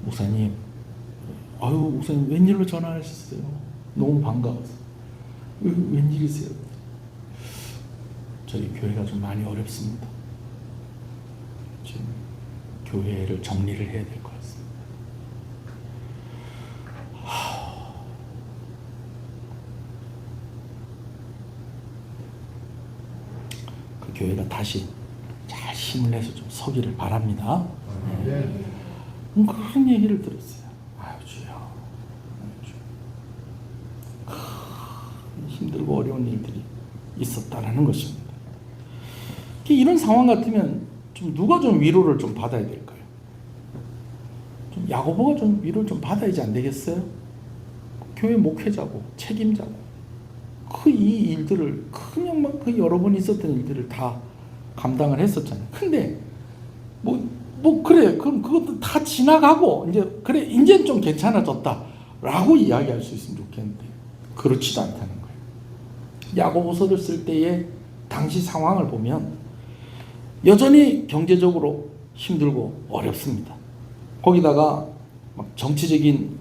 목사님, 아유 목사님 웬일로 전화하셨어요? 너무 반가워서. 웬일이세요? 저희 교회가 좀 많이 어렵습니다. 지금 교회를 정리를 해야 될 것 같습니다. 그 교회가 다시 잘 힘을 내서 좀 서기를 바랍니다. 네. 그런 얘기를 들었어요. 아유 주여, 힘들고 어려운 일들이 있었다라는 것입니다. 이런 상황 같으면 좀 누가 좀 위로를 좀 받아야 될까요? 좀 야고보가 좀 위로를 좀 받아야지 안 되겠어요? 교회 목회자고 책임자고 이 일들을 그냥 막 그 여러 번 있었던 일들을 다 감당을 했었잖아요. 근데 그래, 그럼 그것도 다 지나가고 이제 그래 이제는 좀 괜찮아졌다라고 이야기할 수 있으면 좋겠는데 그렇지도 않다는 거예요. 야고보서를 쓸 때의 당시 상황을 보면 여전히 경제적으로 힘들고 어렵습니다. 거기다가 막 정치적인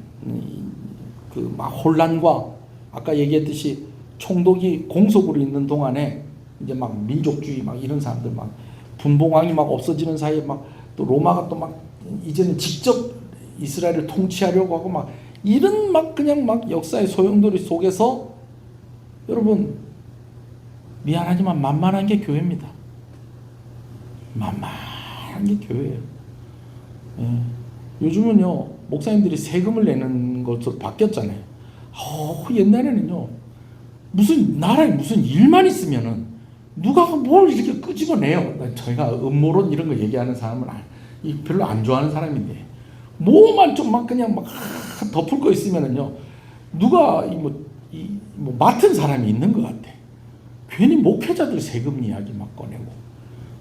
그 막 혼란과 아까 얘기했듯이 총독이 공속으로 있는 동안에 이제 막 민족주의 막 이런 사람들 막 분봉왕이 막 없어지는 사이에 막 또 로마가 또 막 이제는 직접 이스라엘을 통치하려고 하고 막 이런 막 그냥 막 역사의 소용돌이 속에서 여러분 미안하지만 만만한 게 교회입니다. 만만한 게 교회예요. 예. 요즘은요 목사님들이 세금을 내는 것으로 바뀌었잖아요. 옛날에는요 무슨 나라에 무슨 일만 있으면은 누가 뭘 이렇게 끄집어내요. 저희가 음모론 이런 거 얘기하는 사람은 별로 안 좋아하는 사람인데 뭐만 좀 막 그냥 막 덮을 거 있으면은요 누가 맡은 사람이 있는 것 같아. 괜히 목회자들 세금 이야기 막 꺼내고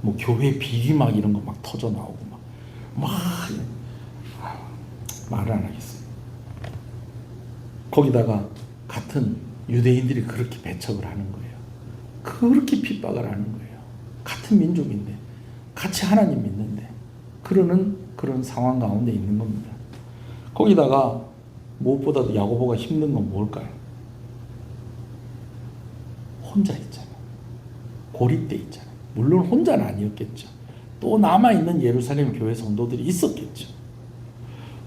뭐 교회 비리 막 이런 거 막 터져 나오고 막 말을 안 하겠어요. 거기다가 같은 유대인들이 그렇게 배척을 하는 거예요. 그렇게 핍박을 하는 거예요. 같은 민족인데 같이 하나님 믿는데 그러는 그런 상황 가운데 있는 겁니다. 거기다가 무엇보다도 야고보가 힘든 건 뭘까요? 혼자 있잖아요. 고립돼 있잖아요. 물론 혼자는 아니었겠죠. 또 남아있는 예루살렘 교회 성도들이 있었겠죠.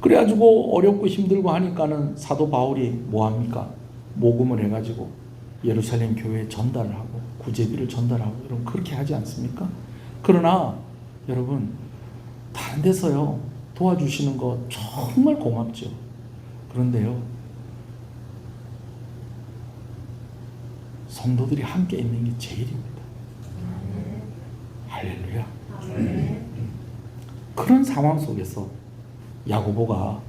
그래가지고 어렵고 힘들고 하니까는 사도 바울이 뭐합니까? 모금을 해가지고 예루살렘 교회에 전달을 하고 구제비를 전달하고 여러분 그렇게 하지 않습니까? 그러나 여러분 다른 데서요 도와주시는 거 정말 고맙죠. 그런데요 성도들이 함께 있는 게 제일입니다. 할렐루야. 그런 상황 속에서 야고보가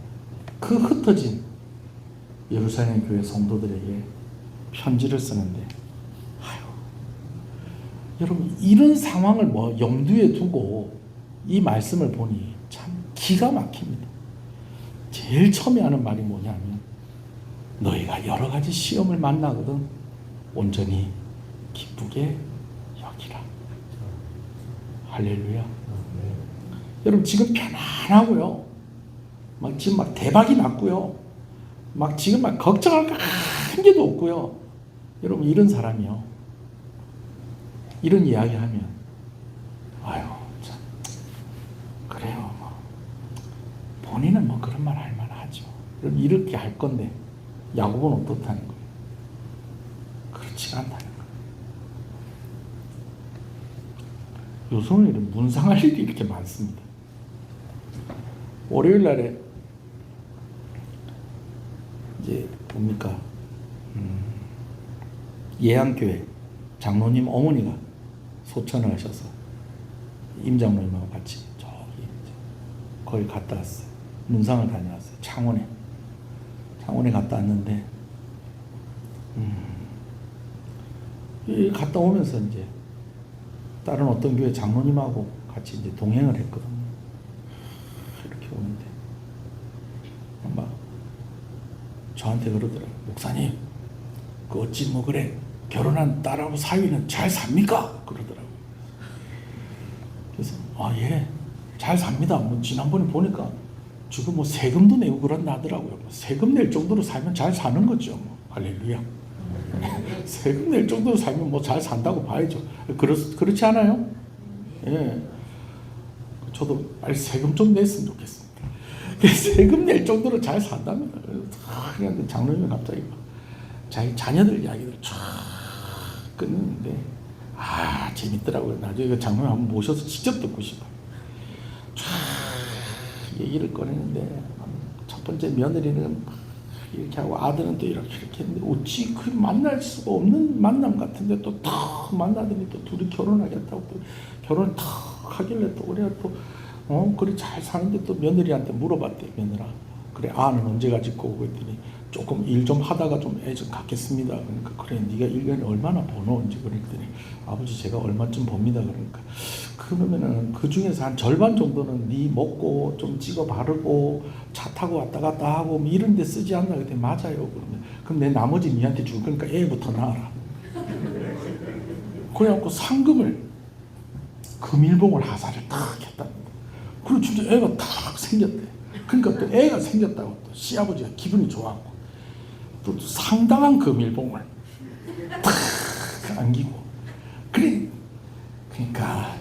그 흩어진 예루살렘 교회 성도들에게 편지를 쓰는데 여러분 이런 상황을 뭐 염두에 두고 이 말씀을 보니 참 기가 막힙니다. 제일 처음에 하는 말이 뭐냐면 너희가 여러 가지 시험을 만나거든 온전히 기쁘게 여기라. 할렐루야. 여러분 지금 편안하고요. 막 지금 막 대박이 났고요. 막 지금 막 걱정할 거 한 개도 없고요. 여러분 이런 사람이요. 이런 이야기 하면 아유 참 그래요. 뭐. 본인은 뭐 그런 말 할 만하죠. 이렇게 할 건데 야고보는 어떻다는 거예요? 그렇지가 않다는 거예요. 요즘은 이런 문상할 일이 이렇게 많습니다. 월요일 날에 이제 뭡니까 예안교회 장로님 어머니가 소천을 하셔서 임 장로님하고 같이 저기 거기 갔다 왔어요. 문상을 다녀왔어요. 창원에 갔다 왔는데 갔다 오면서 이제 다른 어떤 교회 장로님하고 같이 이제 동행을 했거든요. 이렇게 오는데 막 저한테 그러더라고요. 목사님, 그 어찌 뭐 그래 결혼한 딸하고 사위는 잘 삽니까? 그러더라고요. 그래서 예, 잘 삽니다. 뭐 지난번에 보니까 지금 뭐 세금도 내고 그런다 하더라고요. 뭐 세금 낼 정도로 살면 잘 사는 거죠. 뭐. 할렐루야. 세금 낼 정도로 살면 뭐 잘 산다고 봐야죠. 그렇지 않아요? 예. 저도 빨리 세금 좀 냈으면 좋겠습니다. 세금 낼 정도로 잘 산답니다. 그래서 장로님이 갑자기 자기 자녀들 이야기를 쫙 끊는데 재밌더라고요. 나중에 그 장로님 한번 모셔서 직접 듣고 싶어요. 쫙 얘기를 꺼내는데 첫 번째 며느리는 이렇게 하고 아들은 또 이렇게 했는데 어찌 그 만날 수가 없는 만남 같은데 또 탁 만나더니 또 둘이 결혼하겠다고 또 결혼을 탁 하길래 또 그래 또 그래 잘 사는데 또 며느리한테 물어봤대. 며느라 그래 아는 언제 가질 거고 했더니 조금 일 좀 하다가 좀 애 좀 갖겠습니다. 그러니까 그래 네가 1년에 얼마나 버노 이제 그랬더니 아버지 제가 얼마쯤 법니다. 그러니까 그러면은 그 중에서 한 절반 정도는 네 먹고 좀 찍어 바르고 차 타고 왔다 갔다 하고 뭐 이런 데 쓰지 않나. 그랬더니 맞아요. 그러면 그럼 내 나머지 니한테 줄 거니까 애부터 낳아라. 그래갖고 상금을 금일봉을 하사를 딱 했답니다. 그리고 진짜 애가 딱 생겼대. 그러니까 또 애가 생겼다고 또 시아버지가 기분이 좋았고 또 상당한 금일봉을 딱 안기고 그러니까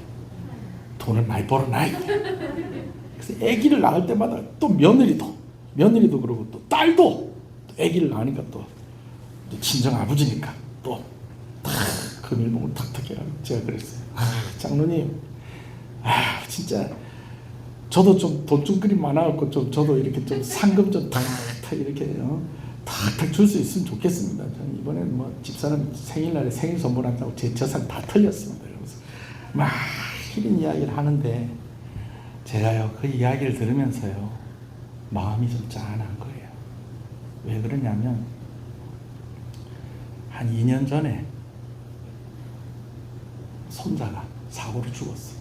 돈을 많이 벌어놔야 돼. 그래서 아기를 낳을 때마다 또 며느리도 그러고 또 딸도 또 아기를 낳으니까 또 친정 아버지니까 또 탁 금일봉을 탁탁 해가지고 제가 그랬어요. 장로님 진짜 저도 좀 돈줄거리 많아갖고 좀 저도 이렇게 좀 상금 좀 탁탁 이렇게 탁탁 줄 수 있으면 좋겠습니다. 저는 이번에는 뭐 집사람 생일날에 생일 선물한다고 제 재산 다 털렸습니다. 그래서 막 이런 이야기를 하는데 제가요 그 이야기를 들으면서요 마음이 좀 짠한 거예요. 왜 그러냐면 한 2년 전에 손자가 사고로 죽었어요.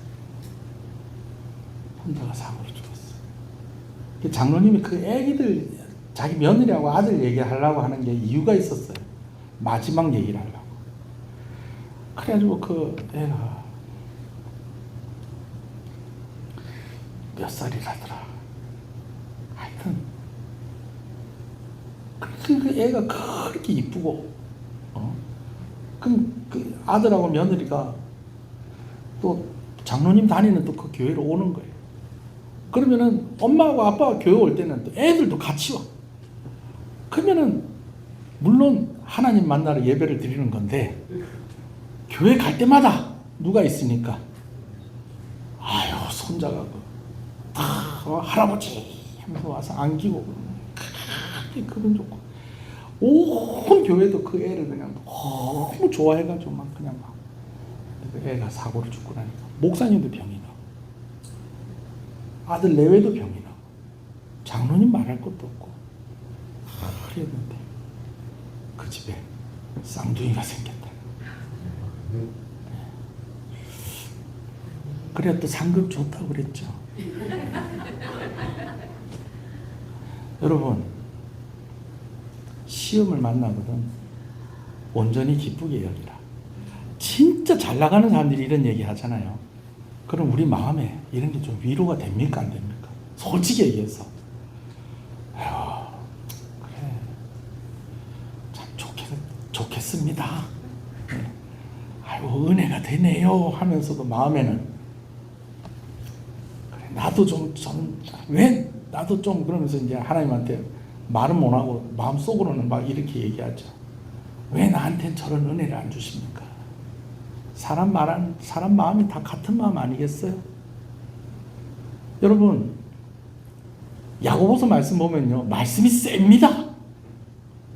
혼자가 사고로 죽었어. 장로님이 그 애기들 자기 며느리하고 아들 얘기하려고 하는 게 이유가 있었어요. 마지막 얘기를 하려고. 그래가지고 그 애가 몇 살이라더라. 하여튼 그 애가 그렇게 이쁘고, 그럼 그 아들하고 며느리가 또 장로님 다니는 또 그 교회로 오는 거예요. 그러면은 엄마하고 아빠가 교회 올 때는 또 애들도 같이 와. 그러면은 물론 하나님 만나러 예배를 드리는 건데, 교회 갈 때마다 누가 있으니까 아유 손자가 다 할아버지 하면서 와서 안기고 그분 좋고, 온 교회도 그 애를 그냥 너무 좋아해가지고 막 그냥 막 그 애가 사고를 죽고 나니까 목사님도 병이 나고 아들 내외도 병이 나고 장로님 말할 것도 없고 그랬는데 그 집에 쌍둥이가 생겼다. 그래 또 상급 좋다고 그랬죠. 여러분, 시험을 만나거든 온전히 기쁘게 여기라. 진짜 잘 나가는 사람들이 이런 얘기 하잖아요. 그럼 우리 마음에 이런 게 좀 위로가 됩니까 안 됩니까? 솔직히 얘기해서 아유 그래 참 좋겠습니다. 네. 아유 은혜가 되네요 하면서도 마음에는 그래 나도 왜 나도 좀 그러면서 이제 하나님한테 말은 못하고 마음속으로는 막 이렇게 얘기하죠. 왜 나한테는 저런 은혜를 안 주십니까? 사람 마음이 다 같은 마음 아니겠어요? 여러분, 야고보서 말씀 보면요, 말씀이 셉니다.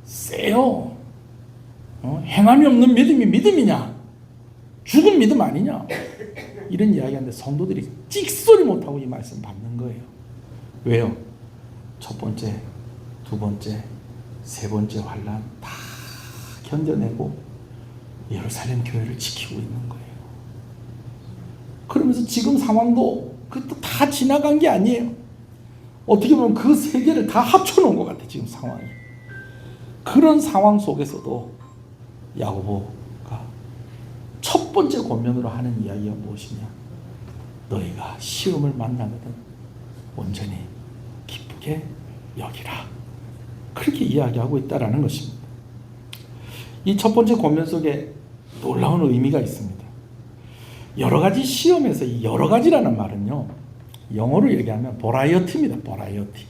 세요. 행함이 없는 믿음이 믿음이냐? 죽은 믿음 아니냐? 이런 이야기하는데 성도들이 찍소리 못하고 이 말씀 받는 거예요. 왜요? 첫 번째, 두 번째, 세 번째 환난 다 견뎌내고 예루살렘 교회를 지키고 있는 거예요. 그러면서 지금 상황도 그것도 다 지나간 게 아니에요. 어떻게 보면 그 세 개를 다 합쳐놓은 것 같아 지금 상황이. 그런 상황 속에서도 야고보가 첫 번째 권면으로 하는 이야기가 무엇이냐? 너희가 시험을 만나거든 온전히 기쁘게 여기라. 그렇게 이야기하고 있다라는 것입니다. 이 첫 번째 권면 속에 놀라운 의미가 있습니다. 여러 가지 시험에서 이 여러 가지라는 말은요, 영어로 얘기하면 버라이어티입니다. 버라이어티.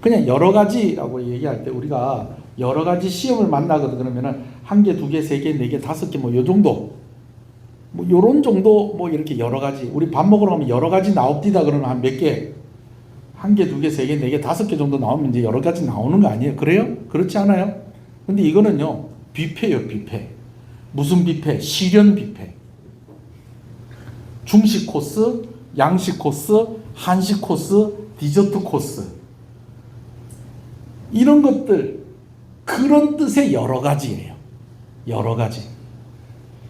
그냥 여러 가지라고 얘기할 때 우리가 여러 가지 시험을 만나거든 그러면은 한 개, 두 개, 세 개, 네 개, 다섯 개 뭐 요 정도, 뭐 요런 정도 뭐 이렇게 여러 가지. 우리 밥 먹으러 가면 여러 가지 나옵디다 그러면 한 몇 개, 한 개, 두 개, 세 개, 네 개, 다섯 개 정도 나오면 이제 여러 가지 나오는 거 아니에요? 그래요? 그렇지 않아요? 근데 이거는요 뷔페예요. 뷔페. 무슨 뷔페? 시련 뷔페. 중식 코스, 양식 코스, 한식 코스, 디저트 코스. 이런 것들 그런 뜻의 여러 가지예요. 여러 가지.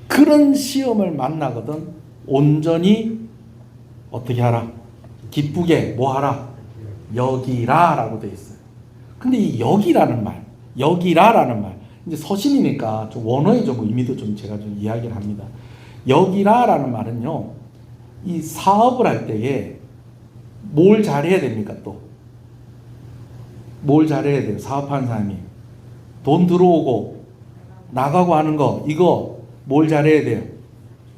그런 시험을 만나거든 온전히 어떻게 하라? 기쁘게 뭐 하라? 여기라 라고 되어 있어요. 근데 이 여기라는 말, 여기라라는 말, 이제 서신이니까 좀 원어의 좀 의미도 좀 제가 좀 이야기를 합니다. 여기라라는 말은요, 이 사업을 할 때에 뭘 잘해야 됩니까? 또 뭘 잘해야 돼요? 사업하는 사람이 돈 들어오고 나가고 하는 거, 이거 뭘 잘해야 돼요?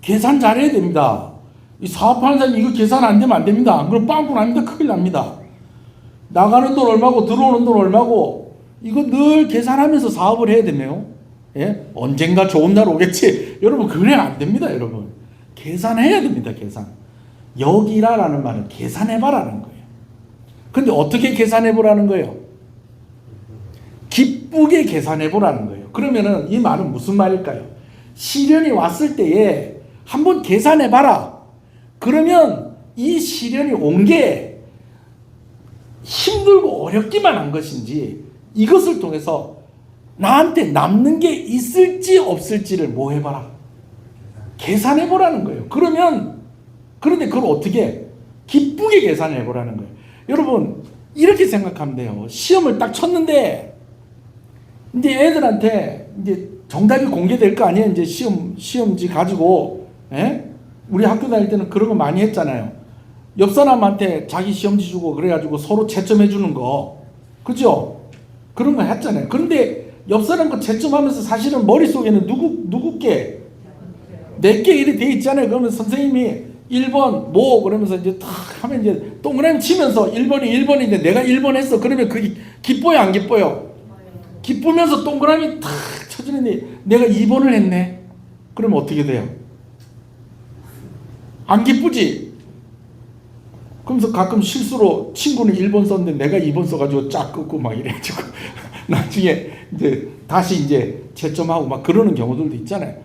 계산 잘해야 됩니다. 이 사업하는 사람이 이거 계산 안 되면 안 됩니다. 그럼 빵꾸 납니다. 큰일 납니다. 나가는 돈 얼마고 들어오는 돈 얼마고 이거 늘 계산하면서 사업을 해야 되네요. 예? 언젠가 좋은 날 오겠지. 여러분 그래 안 됩니다. 여러분 계산해야 됩니다. 계산. 여기라라는 말은 계산해봐라는 거예요. 근데 어떻게 계산해보라는 거예요? 기쁘게 계산해보라는 거예요. 그러면은 이 말은 무슨 말일까요? 시련이 왔을 때에 한번 계산해봐라. 그러면 이 시련이 온 게 힘들고 어렵기만 한 것인지 이것을 통해서 나한테 남는 게 있을지 없을지를 뭐 해봐라? 계산해보라는 거예요. 그런데 그걸 어떻게 기쁘게 계산을 해보라는 거예요. 여러분 이렇게 생각하면 돼요. 시험을 딱 쳤는데 이제 애들한테 이제 정답이 공개될 거 아니에요. 이제 시험지 가지고, 예? 우리 학교 다닐 때는 그런 거 많이 했잖아요. 옆 사람한테 자기 시험지 주고 그래가지고 서로 채점해 주는 거, 그죠? 그런 거 했잖아요. 그런데 옆 사람 거 채점하면서 사실은 머릿속에는 누구께 내게 이렇게 돼 있잖아요. 그러면 선생님이 1번 뭐 그러면서 이제 탁 하면 이제 동그라미 치면서 1번이 1번인데 내가 1번 했어. 그러면 그게 기뻐요, 안 기뻐요? 기쁘면서 동그라미 탁 쳐주는데 내가 2번을 했네. 그러면 어떻게 돼요? 안 기쁘지? 그러면서 가끔 실수로 친구는 1번 썼는데 내가 2번 써가지고 쫙 긋고 막 이래가지고 나중에 이제 다시 이제 채점하고 막 그러는 경우들도 있잖아요.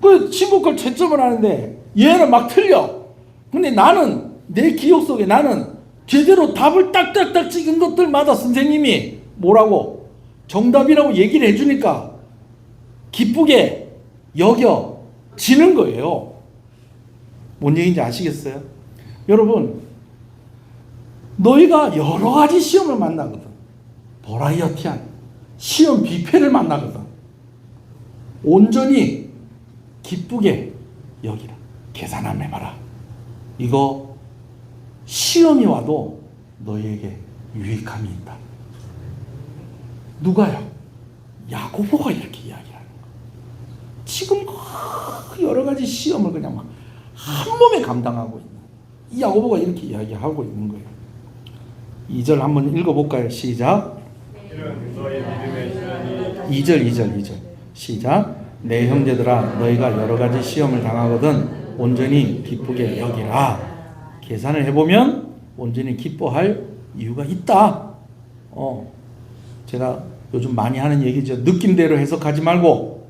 그 친구 걸 채점을 하는데 얘는 막 틀려. 근데 나는 내 기억 속에 나는 제대로 답을 딱딱딱 찍은 것들마다 선생님이 뭐라고 정답이라고 얘기를 해주니까 기쁘게 여겨지는 거예요. 뭔 얘기인지 아시겠어요? 여러분, 너희가 여러 가지 시험을 만나거든. 버라이어티한 시험 뷔페를 만나거든. 온전히 기쁘게 여기라. 계산 한번 해봐라. 이거 시험이 와도 너희에게 유익함이 있다. 누가요? 야고보가 이렇게 이야기하는 거예요. 지금 여러 가지 시험을 그냥 막 한 몸에 감당하고 있는 이 야고보가 이렇게 이야기하고 있는 거예요. 2절 한번 읽어볼까요? 시작. 2절 시작. 내 형제들아 너희가 여러 가지 시험을 당하거든 온전히 기쁘게 여기라. 계산을 해보면 온전히 기뻐할 이유가 있다. 제가 요즘 많이 하는 얘기죠. 느낌대로 해석하지 말고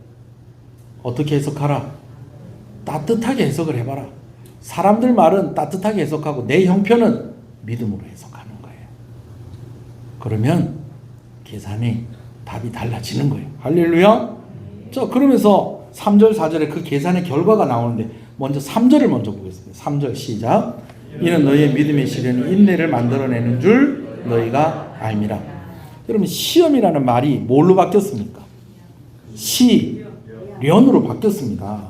어떻게 해석하라? 따뜻하게 해석을 해봐라. 사람들 말은 따뜻하게 해석하고 내 형편은 믿음으로 해석하는 거예요. 그러면 계산이 답이 달라지는 거예요. 할렐루야. 자, 그러면서 3절 4절에 그 계산의 결과가 나오는데 먼저 3절을 먼저 보겠습니다. 3절 시작. 이는 너희의 믿음의 시련이 인내를 만들어내는 줄 너희가 알미라. 여러분 시험이라는 말이 뭘로 바뀌었습니까? 시련으로 바뀌었습니다.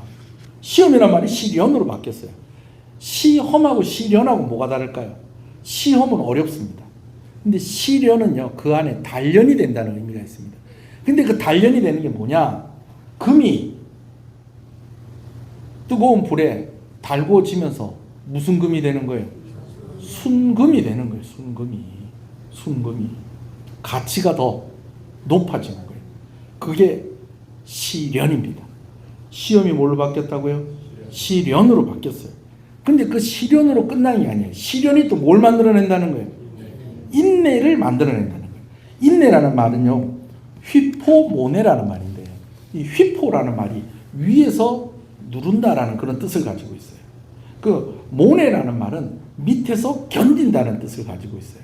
시험이라는 말이 시련으로 바뀌었어요. 시험하고 시련하고 뭐가 다를까요? 시험은 어렵습니다. 근데 시련은요, 그 안에 단련이 된다는 의미가 있습니다. 근데 그 단련이 되는 게 뭐냐? 금이 뜨거운 불에 달구어지면서 무슨 금이 되는 거예요? 순금이 되는 거예요. 순금이 가치가 더 높아지는 거예요. 그게 시련입니다. 시험이 뭘로 바뀌었다고요? 시련으로 바뀌었어요. 근데 그 시련으로 끝나는 게 아니에요. 시련이 또 뭘 만들어낸다는 거예요? 인내를 만들어낸다는 거예요. 인내라는 말은요, 휘포모네라는 말인데, 이 휘포라는 말이 위에서 누른다라는 그런 뜻을 가지고 있어요. 그 모네라는 말은 밑에서 견딘다는 뜻을 가지고 있어요.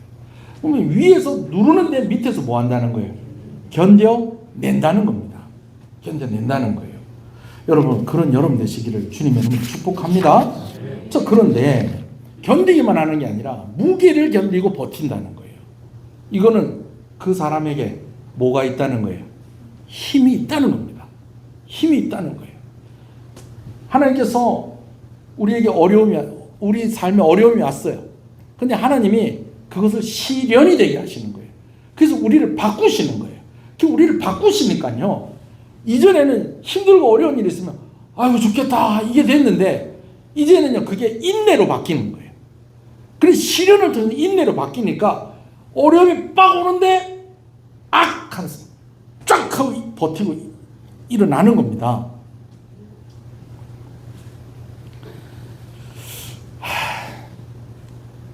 그러면 위에서 누르는데 밑에서 뭐 한다는 거예요? 견뎌낸다는 겁니다. 견뎌낸다는 거예요. 여러분, 그런 여러분 되시기를 주님의 이름으로 축복합니다. 그런데 견디기만 하는 게 아니라 무게를 견디고 버틴다는 거예요. 이거는 그 사람에게 뭐가 있다는 거예요? 힘이 있다는 겁니다. 힘이 있다는 거예요. 하나님께서 우리에게 우리 삶에 어려움이 왔어요. 근데 하나님이 그것을 시련이 되게 하시는 거예요. 그래서 우리를 바꾸시는 거예요. 우리를 바꾸시니까요. 이전에는 힘들고 어려운 일이 있으면 아이고 죽겠다 이게 됐는데 이제는요 그게 인내로 바뀌는 거예요. 그래서 시련을 통해서 인내로 바뀌니까 어려움이 빡 오는데 악 하면서 쫙 하고 버티고 일어나는 겁니다.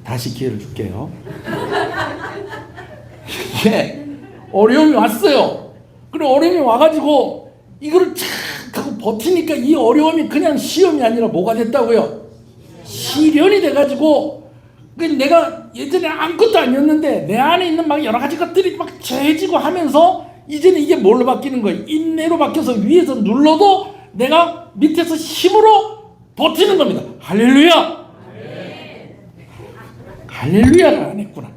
다시 기회를 줄게요. 이게 어려움이 왔어요. 그리고 어려움이 와가지고 이거를 착 하고 버티니까 이 어려움이 그냥 시험이 아니라 뭐가 됐다고요? 시련이 돼가지고 내가 예전에 아무것도 아니었는데 내 안에 있는 막 여러 가지 것들이 막 재해지고 하면서 이제는 이게 뭘로 바뀌는 거예요? 인내로 바뀌어서 위에서 눌러도 내가 밑에서 힘으로 버티는 겁니다. 할렐루야! 할렐루야를 안 했구나.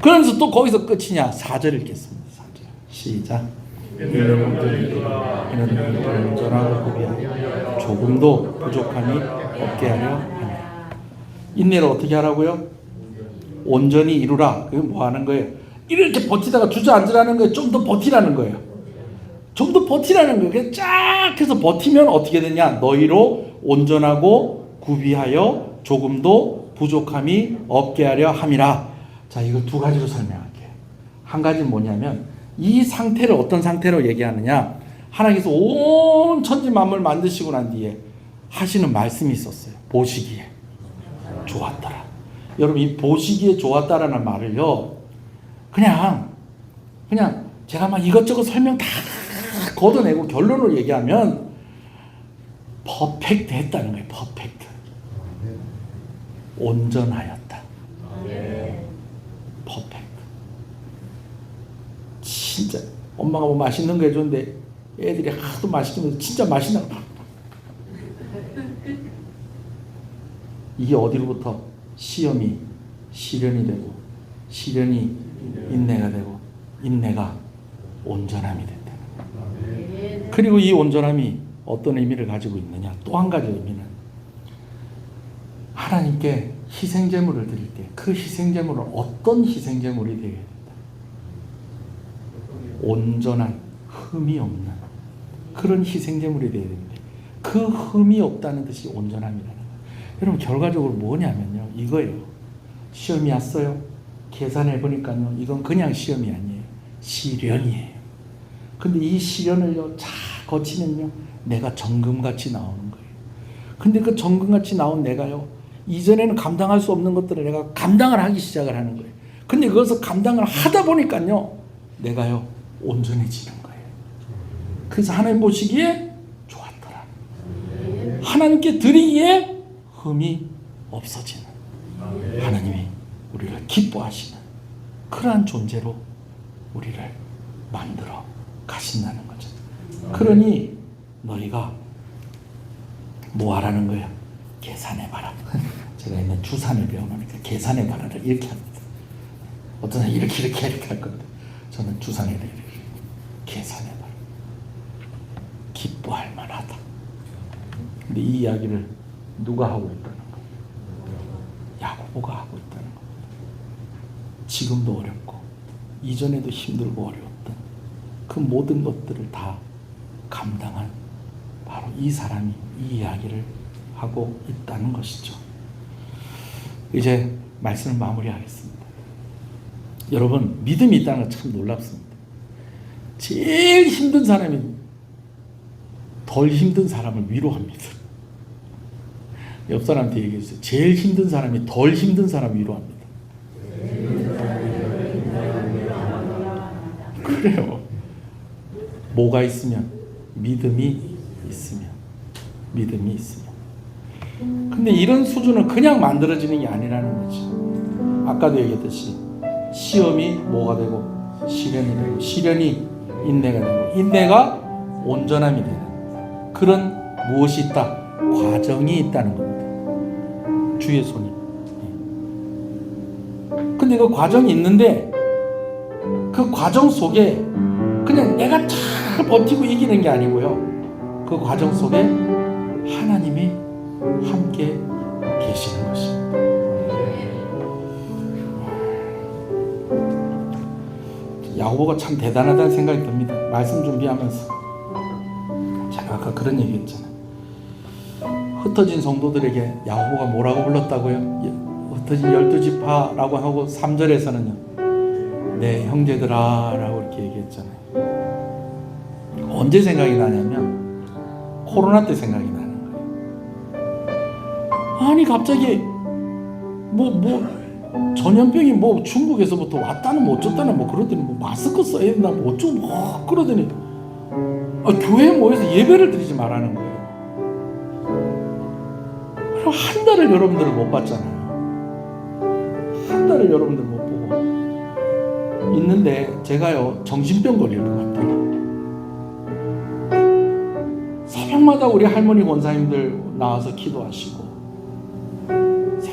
그러면서 또 거기서 끝이냐? 4절 읽겠습니다. 4절 시작. 이는 온전하고 구비하여 조금도 부족함이 없게 하려 하냐. 인내를 어떻게 하라고요? 온전히 이루라. 그게 뭐 하는 거예요? 이렇게 버티다가 주저앉으라는 거예요. 좀 더 버티라는 거예요. 좀 더 버티라는 거예요. 그냥 쫙 해서 버티면 어떻게 되냐? 너희로 온전하고 구비하여 조금도 부족함이 없게 하려 함이라. 자, 이걸 두 가지로 설명할게요. 한 가지는 뭐냐면 이 상태를 어떤 상태로 얘기하느냐? 하나님께서 온 천지 만물 만드시고 난 뒤에 하시는 말씀이 있었어요. 보시기에 좋았더라. 여러분, 이 보시기에 좋았다라는 말을요, 그냥 제가 막 이것저것 설명 다 걷어내고 결론을 얘기하면 퍼펙트 했다는 거예요. 퍼펙트. 온전하였다. 퍼펙트. 진짜 엄마가 뭐 맛있는 거 해줬는데 애들이 하도 맛있게 먹어서 진짜 맛있나 봐. 이게 어디로부터? 시험이 시련이 되고, 시련이 인내가 되고, 인내가 온전함이 된다. 그리고 이 온전함이 어떤 의미를 가지고 있느냐? 또 한 가지 의미는 하나님께 희생제물을 드릴 때 그 희생제물은 어떤 희생제물이 되어야 된다. 온전한 흠이 없는 그런 희생제물이 되어야 되는데 그 흠이 없다는 뜻이 온전함이라는 거예요. 여러분, 결과적으로 뭐냐면요, 이거예요. 시험이 왔어요. 계산해 보니까요, 이건 그냥 시험이 아니에요. 시련이에요. 근데 이 시련을요, 잘 거치면요, 내가 정금같이 나오는 거예요. 근데 그 정금같이 나온 내가요, 이전에는 감당할 수 없는 것들을 내가 감당을 하기 시작을 하는 거예요. 근데 그것을 감당을 하다 보니까요, 내가요, 온전해지는 거예요. 그래서 하나님 보시기에 좋았더라. 하나님께 드리기에 흠이 없어지는, 하나님이 우리를 기뻐하시는 그러한 존재로 우리를 만들어 가신다는 거죠. 그러니 너희가 뭐 하라는 거예요? 계산해봐라. 제가 옛날 주산을 배워놓으니까 계산해봐라를 이렇게 합니다. 어떤 사람이 이렇게 할 건데 저는 주산을 이렇게 계산해봐라. 기뻐할 만하다. 근데 이 이야기를 누가 하고 있다는 거예요? 야고보가 하고 있다는 겁니다. 지금도 어렵고 이전에도 힘들고 어려웠던 그 모든 것들을 다 감당한 바로 이 사람이 이 이야기를 하고 있다는 것이죠. 이제 말씀을 마무리하겠습니다. 여러분, 믿음이 있다는 건 참 놀랍습니다. 제일 힘든 사람이 덜 힘든 사람을 위로합니다. 옆 사람한테 얘기해주세요. 제일 힘든 사람이 덜 힘든 사람을 위로합니다. 그래요. 뭐가 있으면? 믿음이 있으면. 믿음이 있으면. 근데 이런 수준은 그냥 만들어지는 게 아니라는 거죠. 아까도 얘기했듯이 시험이 뭐가 되고 시련이 되고, 시련이 인내가 되고, 인내가 온전함이 되는 그런 무엇이 있다? 과정이 있다는 겁니다. 주의 손이. 근데 그 과정이 있는데 그 과정 속에 그냥 내가 잘 버티고 이기는 게 아니고요, 그 과정 속에 하나님이 함께 계시는 것입니다. 야고보가 참 대단하다는 생각이 듭니다. 말씀 준비하면서 제가 아까 그런 얘기 했잖아요. 흩어진 성도들에게 야고보가 뭐라고 불렀다고요? 흩어진 12지파라고 하고 3절에서는요 내 형제들아 라고 이렇게 얘기했잖아요. 언제 생각이 나냐면 코로나 때 생각이 나는 거예요. 아니 갑자기 전염병이 중국에서부터 왔다는 어쩌다는 그러더니 마스크 써야 된다 어쩌고 그러더니 교회에 모여서 예배를 드리지 말라는 거예요. 그럼 한 달을 여러분들을 못 봤잖아요. 한 달을 여러분들 못 보고 있는데 제가요 정신병 걸릴 것 같아요. 새벽마다 우리 할머니 권사님들 나와서 기도하시고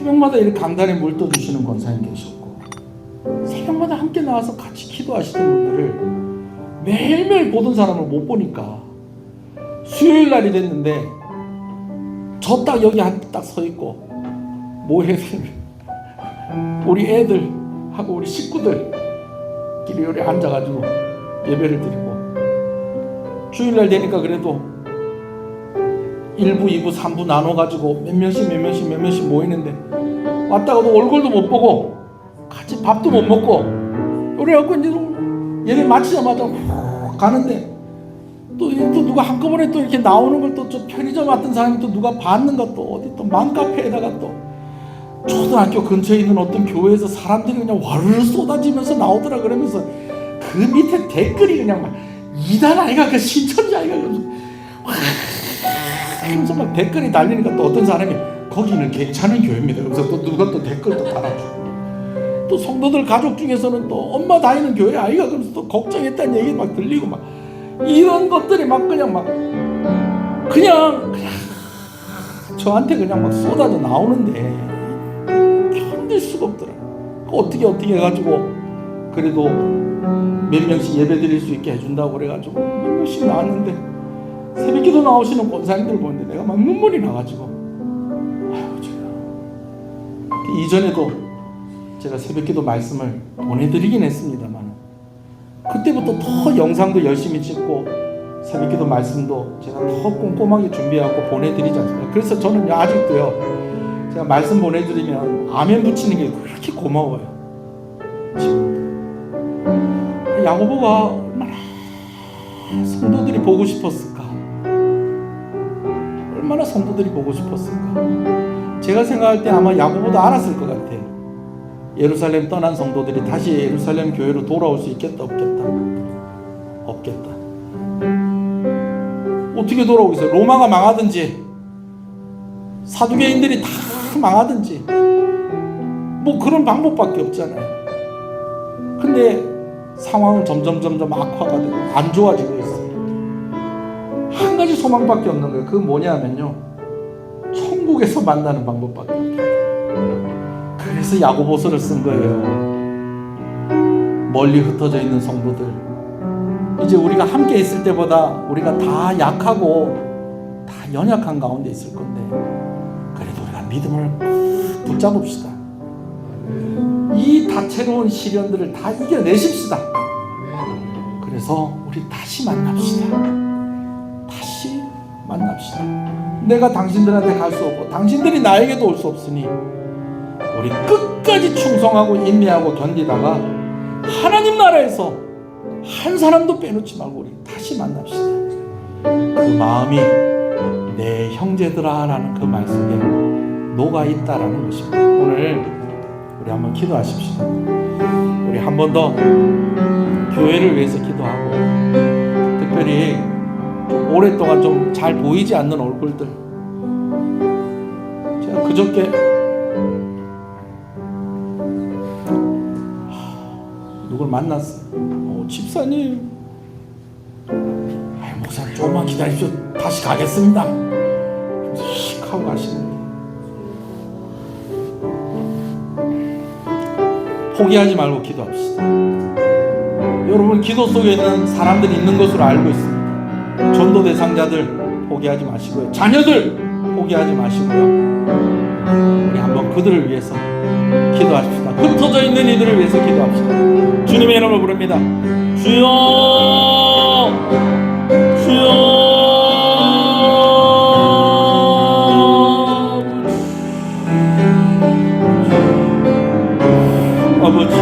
새벽마다 이렇게 강단에 물 떠주시는 권사님 계셨고, 새벽마다 함께 나와서 같이 기도하시는 분들을 매일매일 보던 사람을 못 보니까 수요일 날이 됐는데 저 딱 여기 딱 서 있고 뭐 해야 되나, 우리 애들하고 우리 식구들끼리 여기 앉아가지고 예배를 드리고, 주일날 되니까 그래도 1부, 2부, 3부 나눠가지고 몇 명씩 모이는데 왔다가도 얼굴도 못 보고 같이 밥도 못 먹고 그래갖고 이제 예배 마치자마자 가는데 또 누가 한꺼번에 또 이렇게 나오는 걸 또 편의점 왔던 사람이 또 누가 봤는가, 또 어디 또 맘카페에다가 또 초등학교 근처에 있는 어떤 교회에서 사람들이 그냥 와르르 쏟아지면서 나오더라. 그러면서 그 밑에 댓글이 그냥 막 이단 아이가 그 신천지 아이가 하면서 막 댓글이 달리니까 또 어떤 사람이 거기는 괜찮은 교회입니다. 그래서 또 누가 또 댓글도 달아주고, 또 성도들 가족 중에서는 또 엄마 다니는 교회 아이가 그러면서 또 걱정했다는 얘기 막 들리고 막 이런 것들이 막 그냥 저한테 그냥 막 쏟아져 나오는데 견딜 수가 없더라. 어떻게 해가지고 그래도 몇 명씩 예배 드릴 수 있게 해준다고 그래가지고 몇 명씩 나왔는데 새벽기도 나오시는 권사님들 보는데 내가 막 눈물이 나가지고, 아이고 제가 이전에도 제가 새벽기도 말씀을 보내드리긴 했습니다만 그때부터 더 영상도 열심히 찍고 새벽기도 말씀도 제가 더 꼼꼼하게 준비하고 보내드리지 않습니까? 그래서 저는 아직도요, 제가 말씀 보내드리면 아멘 붙이는 게 그렇게 고마워요. 지금도 야고보가 얼마나 성도들이 보고 싶었을까, 얼마나 성도들이 보고 싶었을까. 제가 생각할 때 아마 야고보도 알았을 것 같아요. 예루살렘 떠난 성도들이 다시 예루살렘 교회로 돌아올 수 있겠다 없겠다. 어떻게 돌아오겠어요? 로마가 망하든지 사두개인들이 다 망하든지 뭐 그런 방법밖에 없잖아요. 근데 상황은 점점 악화가 되고 안 좋아지고 있어요. 한 가지 소망밖에 없는 거예요. 그건 뭐냐면요, 천국에서 만나는 방법밖에 없어요. 그래서 야고보서를 쓴 거예요. 멀리 흩어져 있는 성도들, 이제 우리가 함께 있을 때보다 우리가 다 약하고 다 연약한 가운데 있을 건데 그래도 우리가 믿음을 붙잡읍시다. 이 다채로운 시련들을 다 이겨내십시다. 그래서 우리 다시 만납시다. 내가 당신들한테 갈 수 없고 당신들이 나에게도 올 수 없으니 우리 끝까지 충성하고 인내하고 견디다가 하나님 나라에서 한 사람도 빼놓지 말고 우리 다시 만납시다. 그 마음이 내 형제들아라는 그 말 속에 녹아 있다라는 것입니다. 오늘 우리 한번 기도하십시다. 우리 한 번 더 교회를 위해서 기도하고, 특별히 오랫동안 좀 잘 보이지 않는 얼굴들, 제가 그저께 누굴 만났어요. 집사님, 목사님 조금만 기다리십시오. 다시 가겠습니다. 휙 하고 가시는데 포기하지 말고 기도합시다. 여러분, 기도 속에 있는 사람들이 있는 것으로 알고 있습니다. 전도 대상자들 포기하지 마시고요, 자녀들 포기하지 마시고요, 우리 한번 그들을 위해서 기도합시다. 흩어져 있는 이들을 위해서 기도합시다. 주님의 이름을 부릅니다. 주여, 주여. 아버지,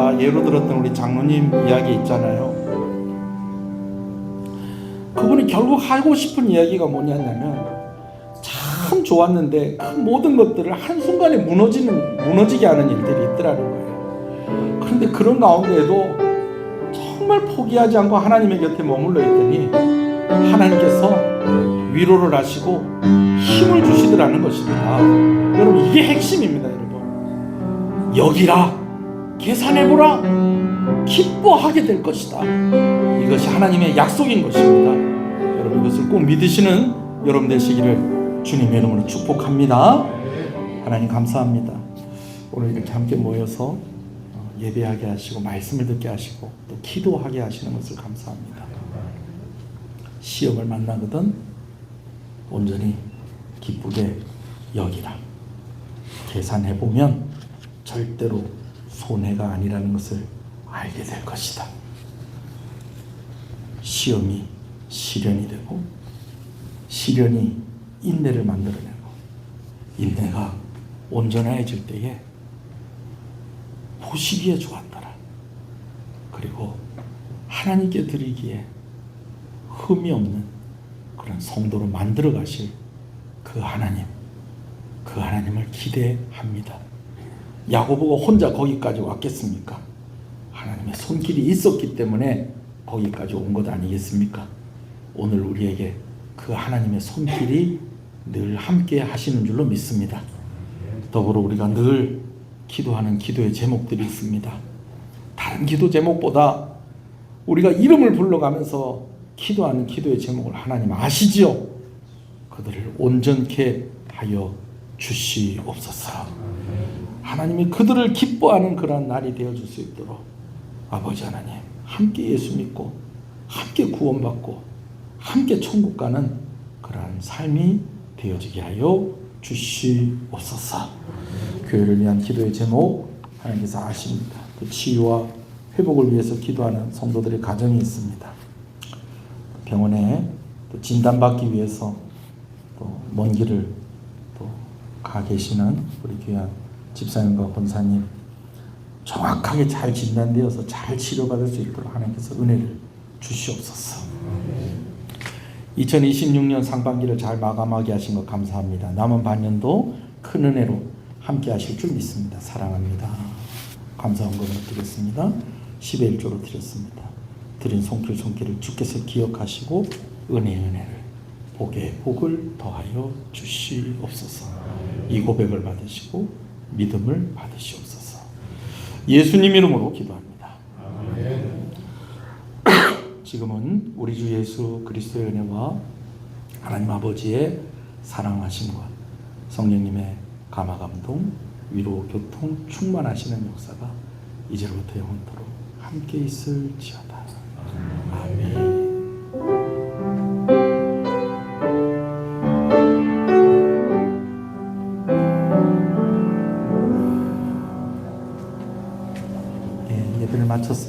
제가 예로 들었던 우리 장로님 이야기 있잖아요. 그분이 결국 하고 싶은 이야기가 뭐냐면 참 좋았는데 그 모든 것들을 한순간에 무너지게 하는 일들이 있더라는 거예요. 그런데 그런 가운데에도 정말 포기하지 않고 하나님의 곁에 머물러 있더니 하나님께서 위로를 하시고 힘을 주시더라는 것입니다. 여러분, 이게 핵심입니다. 여러분, 여기라, 계산해보라, 기뻐하게 될 것이다. 이것이 하나님의 약속인 것입니다. 여러분, 이것을 꼭 믿으시는 여러분 되시기를 주님의 이름으로 축복합니다. 하나님 감사합니다. 오늘 이렇게 함께 모여서 예배하게 하시고 말씀을 듣게 하시고 또 기도하게 하시는 것을 감사합니다. 시험을 만나거든 온전히 기쁘게 여기라. 계산해보면 절대로 손해가 아니라는 것을 알게 될 것이다. 시험이 시련이 되고 시련이 인내를 만들어내고 인내가 온전해질 때에 보시기에 좋았더라. 그리고 하나님께 드리기에 흠이 없는 그런 성도로 만들어 가실 그 하나님을 기대합니다. 야고보가 혼자 거기까지 왔겠습니까? 하나님의 손길이 있었기 때문에 거기까지 온 것 아니겠습니까? 오늘 우리에게 그 하나님의 손길이 늘 함께 하시는 줄로 믿습니다. 더불어 우리가 늘 기도하는 기도의 제목들이 있습니다. 다른 기도 제목보다 우리가 이름을 불러가면서 기도하는 기도의 제목을 하나님 아시지요? 그들을 온전케 하여 주시옵소서. 하나님이 그들을 기뻐하는 그러한 날이 되어줄 수 있도록 아버지 하나님 함께 예수 믿고 함께 구원받고 함께 천국 가는 그러한 삶이 되어지게 하여 주시옵소서. 교회를 위한 기도의 제목 하나님께서 아십니다. 또 치유와 회복을 위해서 기도하는 성도들의 가정이 있습니다. 병원에 또 진단받기 위해서 또 먼 길을 또 가 계시는 우리 귀한 집사님과 권사님 정확하게 잘 진단되어서 잘 치료받을 수 있도록 하나님께서 은혜를 주시옵소서. 2026년 상반기를 잘 마감하게 하신 것 감사합니다. 남은 반년도 큰 은혜로 함께 하실 줄 믿습니다. 사랑합니다. 감사 헌금을 드렸습니다. 10의 1조로 드렸습니다. 드린 손길을 주께서 기억하시고 은혜를 복에 복을 더하여 주시옵소서. 이 고백을 받으시고 믿음을 받으시옵소서. 예수님 이름으로 기도합니다. 지금은 우리 주 예수 그리스도의 은혜와 하나님 아버지의 사랑하심과 성령님의 감화감동, 위로, 교통, 충만하시는 역사가 이제로부터 영원토록 함께 있을지어다. 아멘. 예배를 마쳤습니다.